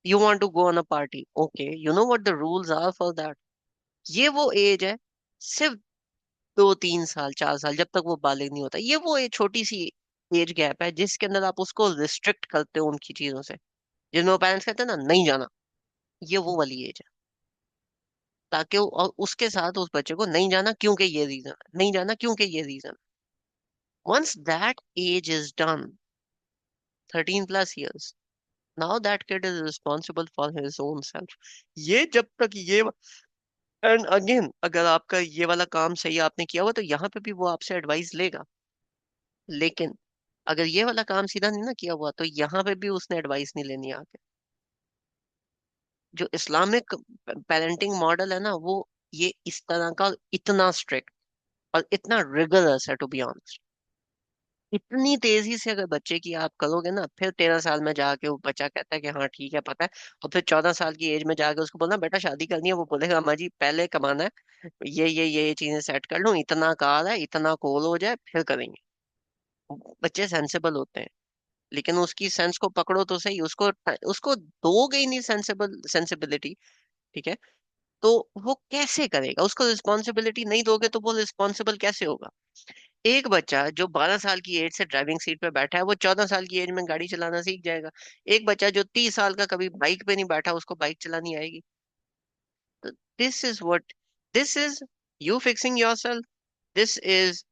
S1: You want to go on a party, okay, you know what the rules are for that। ये वो as है, सिर्फ 2-3 साल 4 साल, जब तक वो बालिग नहीं होता, ये वो एक छोटी सी एज गैप है जिसके अंदर आप उसको रिस्ट्रिक्ट करते हो उनकी चीजों से, जिनमें वो पेरेंट्स कहते हैं ना नहीं जाना। ये वो वाली एज है, ताकि और उसके साथ उस बच्चे को नहीं जाना क्योंकि ये रीजन है, नहीं जाना क्योंकि ये रीजन। Once that age is done, 13 plus years, now that kid is responsible for his own self। ये जब तक ये, एंड अगेन अगर आपका ये वाला काम सही आपने किया हुआ तो यहाँ पे भी वो आपसे एडवाइस लेगा, लेकिन अगर ये वाला काम सीधा नहीं ना किया हुआ तो यहाँ पे भी उसने एडवाइस नहीं लेनी आगे। जो इस्लामिक पेरेंटिंग मॉडल है ना, वो ये इस तरह का इतना स्ट्रिक्ट और इतना रिगरस है, टू बी ऑनेस्ट। इतनी तेजी से अगर बच्चे की आप करोगे ना, फिर 13 साल में जाके वो बच्चा कहता है कि हाँ ठीक है पता है, और फिर 14 साल की एज में जाके उसको बोलना बेटा शादी करनी है, वो बोलेगा अम्मा जी पहले कमाना है, ये चीजें सेट कर लूं, इतना कार है, इतना कोल हो जाए, फिर करेंगे। बच्चे सेंसेबल होते हैं, लेकिन उसकी सेंस को पकड़ो तो सही, उसको उसको दोगे ही नहीं सेंसिबिलिटी। ठीक है, तो वो कैसे करेगा? उसको रिस्पॉन्सिबिलिटी नहीं दोगे तो वो रिस्पॉन्सिबल कैसे होगा? एक बच्चा जो 12 साल की एज से ड्राइविंग सीट पे बैठा है, वो 14 साल की एज में गाड़ी चलाना सीख जाएगा। एक बच्चा जो 30 साल का कभी बाइक पे नहीं बैठा, उसको बाइक चलानी आएगी। तो this is what, this is you fixing yourself, this is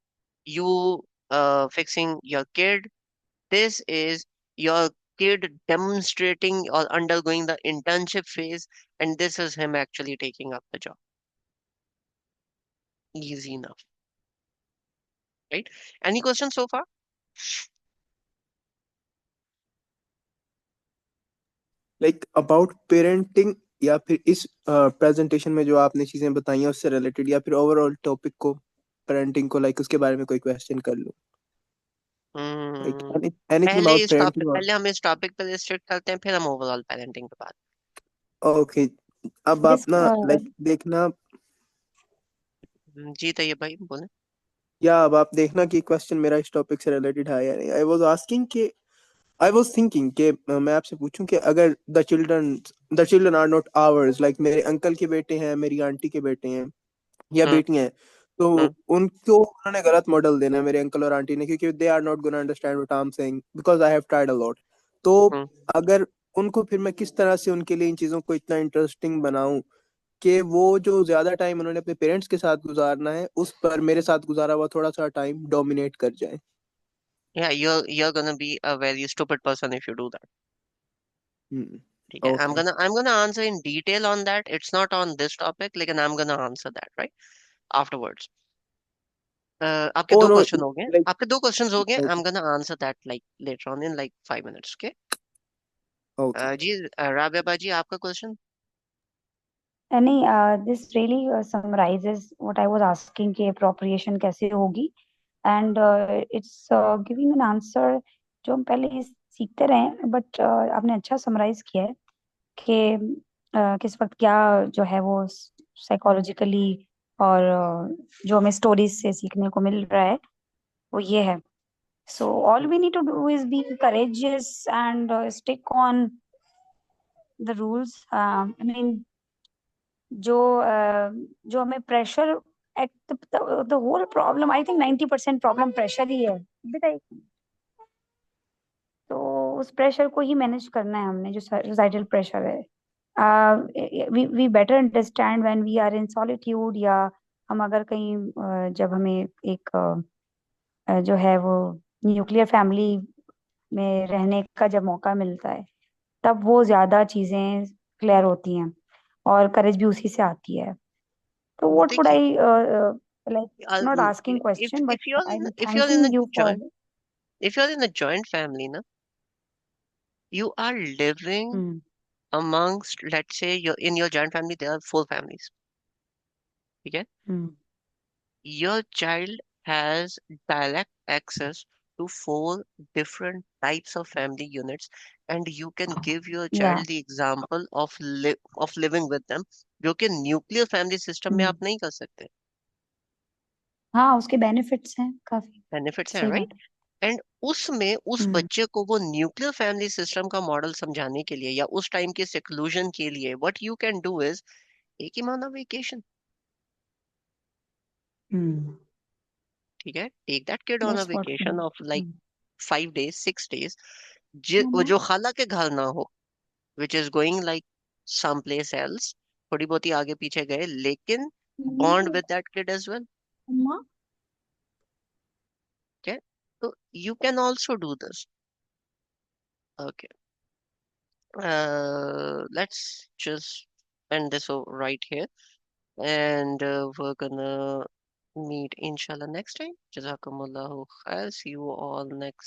S1: you fixing your kid, this is your kid demonstrating or undergoing the internship phase, and this is him actually taking up the job. Easy enough, right? Any questions so far?
S3: Like about parenting, या फिर इस presentation में जो आपने चीजें बताई हैं उससे रिलेटेड, या फिर ओवरऑल टॉपिक को, पेरेंटिंग को, लाइक उसके बारे में कोई क्वेश्चन कर लो, like
S1: hmm
S3: anything about parenting और।
S1: पहले हम इस टॉपिक पे रिस्ट्रिक्ट करते हैं, फिर हम ओवरऑल पेरेंटिंग पे बात।
S3: ओके, अब आप
S2: दिस
S3: ना लाइक देखना,
S1: जी तो ये भाई बोले।
S3: या अब आप देखना कि क्वेश्चन मेरा इस टॉपिक से रिलेटेड है या नहीं। आई वाज आस्किंग कि, आई वाज थिंकिंग कि मैं आपसे पूछूं कि अगर the children are not ours, like मेरे अंकल के बेटे हैं, मेरी आंटी के बेटे हैं या
S1: हम्म।
S3: बेटियां हैं, तो
S1: हम्म।
S3: उनको उन्होंने गलत मॉडल देना है मेरे अंकल और आंटी ने, क्योंकि they are not gonna understand what I am saying because I have tried a lot. तो
S1: हम्म।
S3: अगर उनको फिर मैं किस तरह से उनके लिए इन चीजों को इतना इंटरेस्टिंग बनाऊं कि वो जो ज्यादा टाइम उन्होंने अपने पेरेंट्स के साथ गुजारना है उस पर मेरे साथ गुजारा हुआ थोड़ा सा टाइम डोमिनेट कर जाए।
S1: Yeah, you're gonna be a very stupid person if you do that.
S3: हम्म।
S1: ठीक है,
S3: okay.
S1: I'm gonna answer in detail on that. It's not on this topic, लेकिन I'm gonna answer that right afterwards. आपके
S3: ओ
S1: दो
S3: no,
S1: question हो गए,
S3: like,
S1: आपके दो questions हो गए।
S3: Okay.
S1: I'm gonna answer that like later on in like 5 minutes. Okay?
S3: Okay.
S1: जी, राबिया बाजी आपका क्वेश्चन।
S2: नहीं, this really summarises what I was asking कि अप्रोप्रिएशन कैसे होगी, and it's giving an answer जो हम पहले सीखते रहे हैं, बट आपने अच्छा समराइज किया है कि किस वक्त क्या जो है वो साइकोलॉजिकली और जो हमें स्टोरीज से सीखने को मिल रहा है वो ये है. So all we need to do is be courageous and stick on the rules. I mean, जो जो हमें pressure, the whole problem, I think 90% problem pressure ही है बेटा. तो उस प्रेशर को ही मैनेज करना है हमने, जो सोसाइटल प्रेशर है. We better understand when we are in solitude, या हम अगर कहीं जब हमें एक जो है वो न्यूक्लियर फैमिली में रहने का जब मौका मिलता है, तब वो ज्यादा चीजें क्लियर होती हैं और करेज भी उसी से आती है. So what would
S1: देखिए,
S2: I like? Not asking question, but I'm
S1: if you're in
S2: thanking
S1: a
S2: you for.
S1: joint if you're in a joint family na, you are living
S2: Hmm.
S1: amongst, let's say you're in your joint family there are four families. ठीक है,
S2: Hmm.
S1: your child has direct access to four different types of family units, and you can give your
S2: Yeah.
S1: child the example of living with them, जो कि nuclear family system में
S2: Hmm.
S1: आप नहीं कर सकते।
S2: हाँ, उसके बेनिफिट्स हैं काफी.
S1: बेनिफिट्स हैं,
S2: सही
S1: राइट?
S2: बात है.
S1: एंड उसमें उस
S2: Hmm.
S1: बच्चे को वो न्यूक्लियर फैमिली सिस्टम का मॉडल समझाने के लिए या उस टाइम के सिक्लूजन के लिए what you can do is, एक ही महीना वेकेशन,
S2: Hmm.
S1: ठीक है, take that kid on a
S2: That's what we
S1: vacation
S2: do.
S1: Off like
S2: Hmm.
S1: 5 days 6 days, वो
S2: Mama.
S1: जो खाला के घर ना हो, which is going like some place else, थोड़ी बहुत ही आगे पीछे गए, लेकिन bond
S2: Mama.
S1: With that kid as well.
S2: Mama.
S1: Okay, so you can also do this. Okay, let's just end this right here, and we're gonna meet inshallah next time. Jazakumullahu khair. See you all next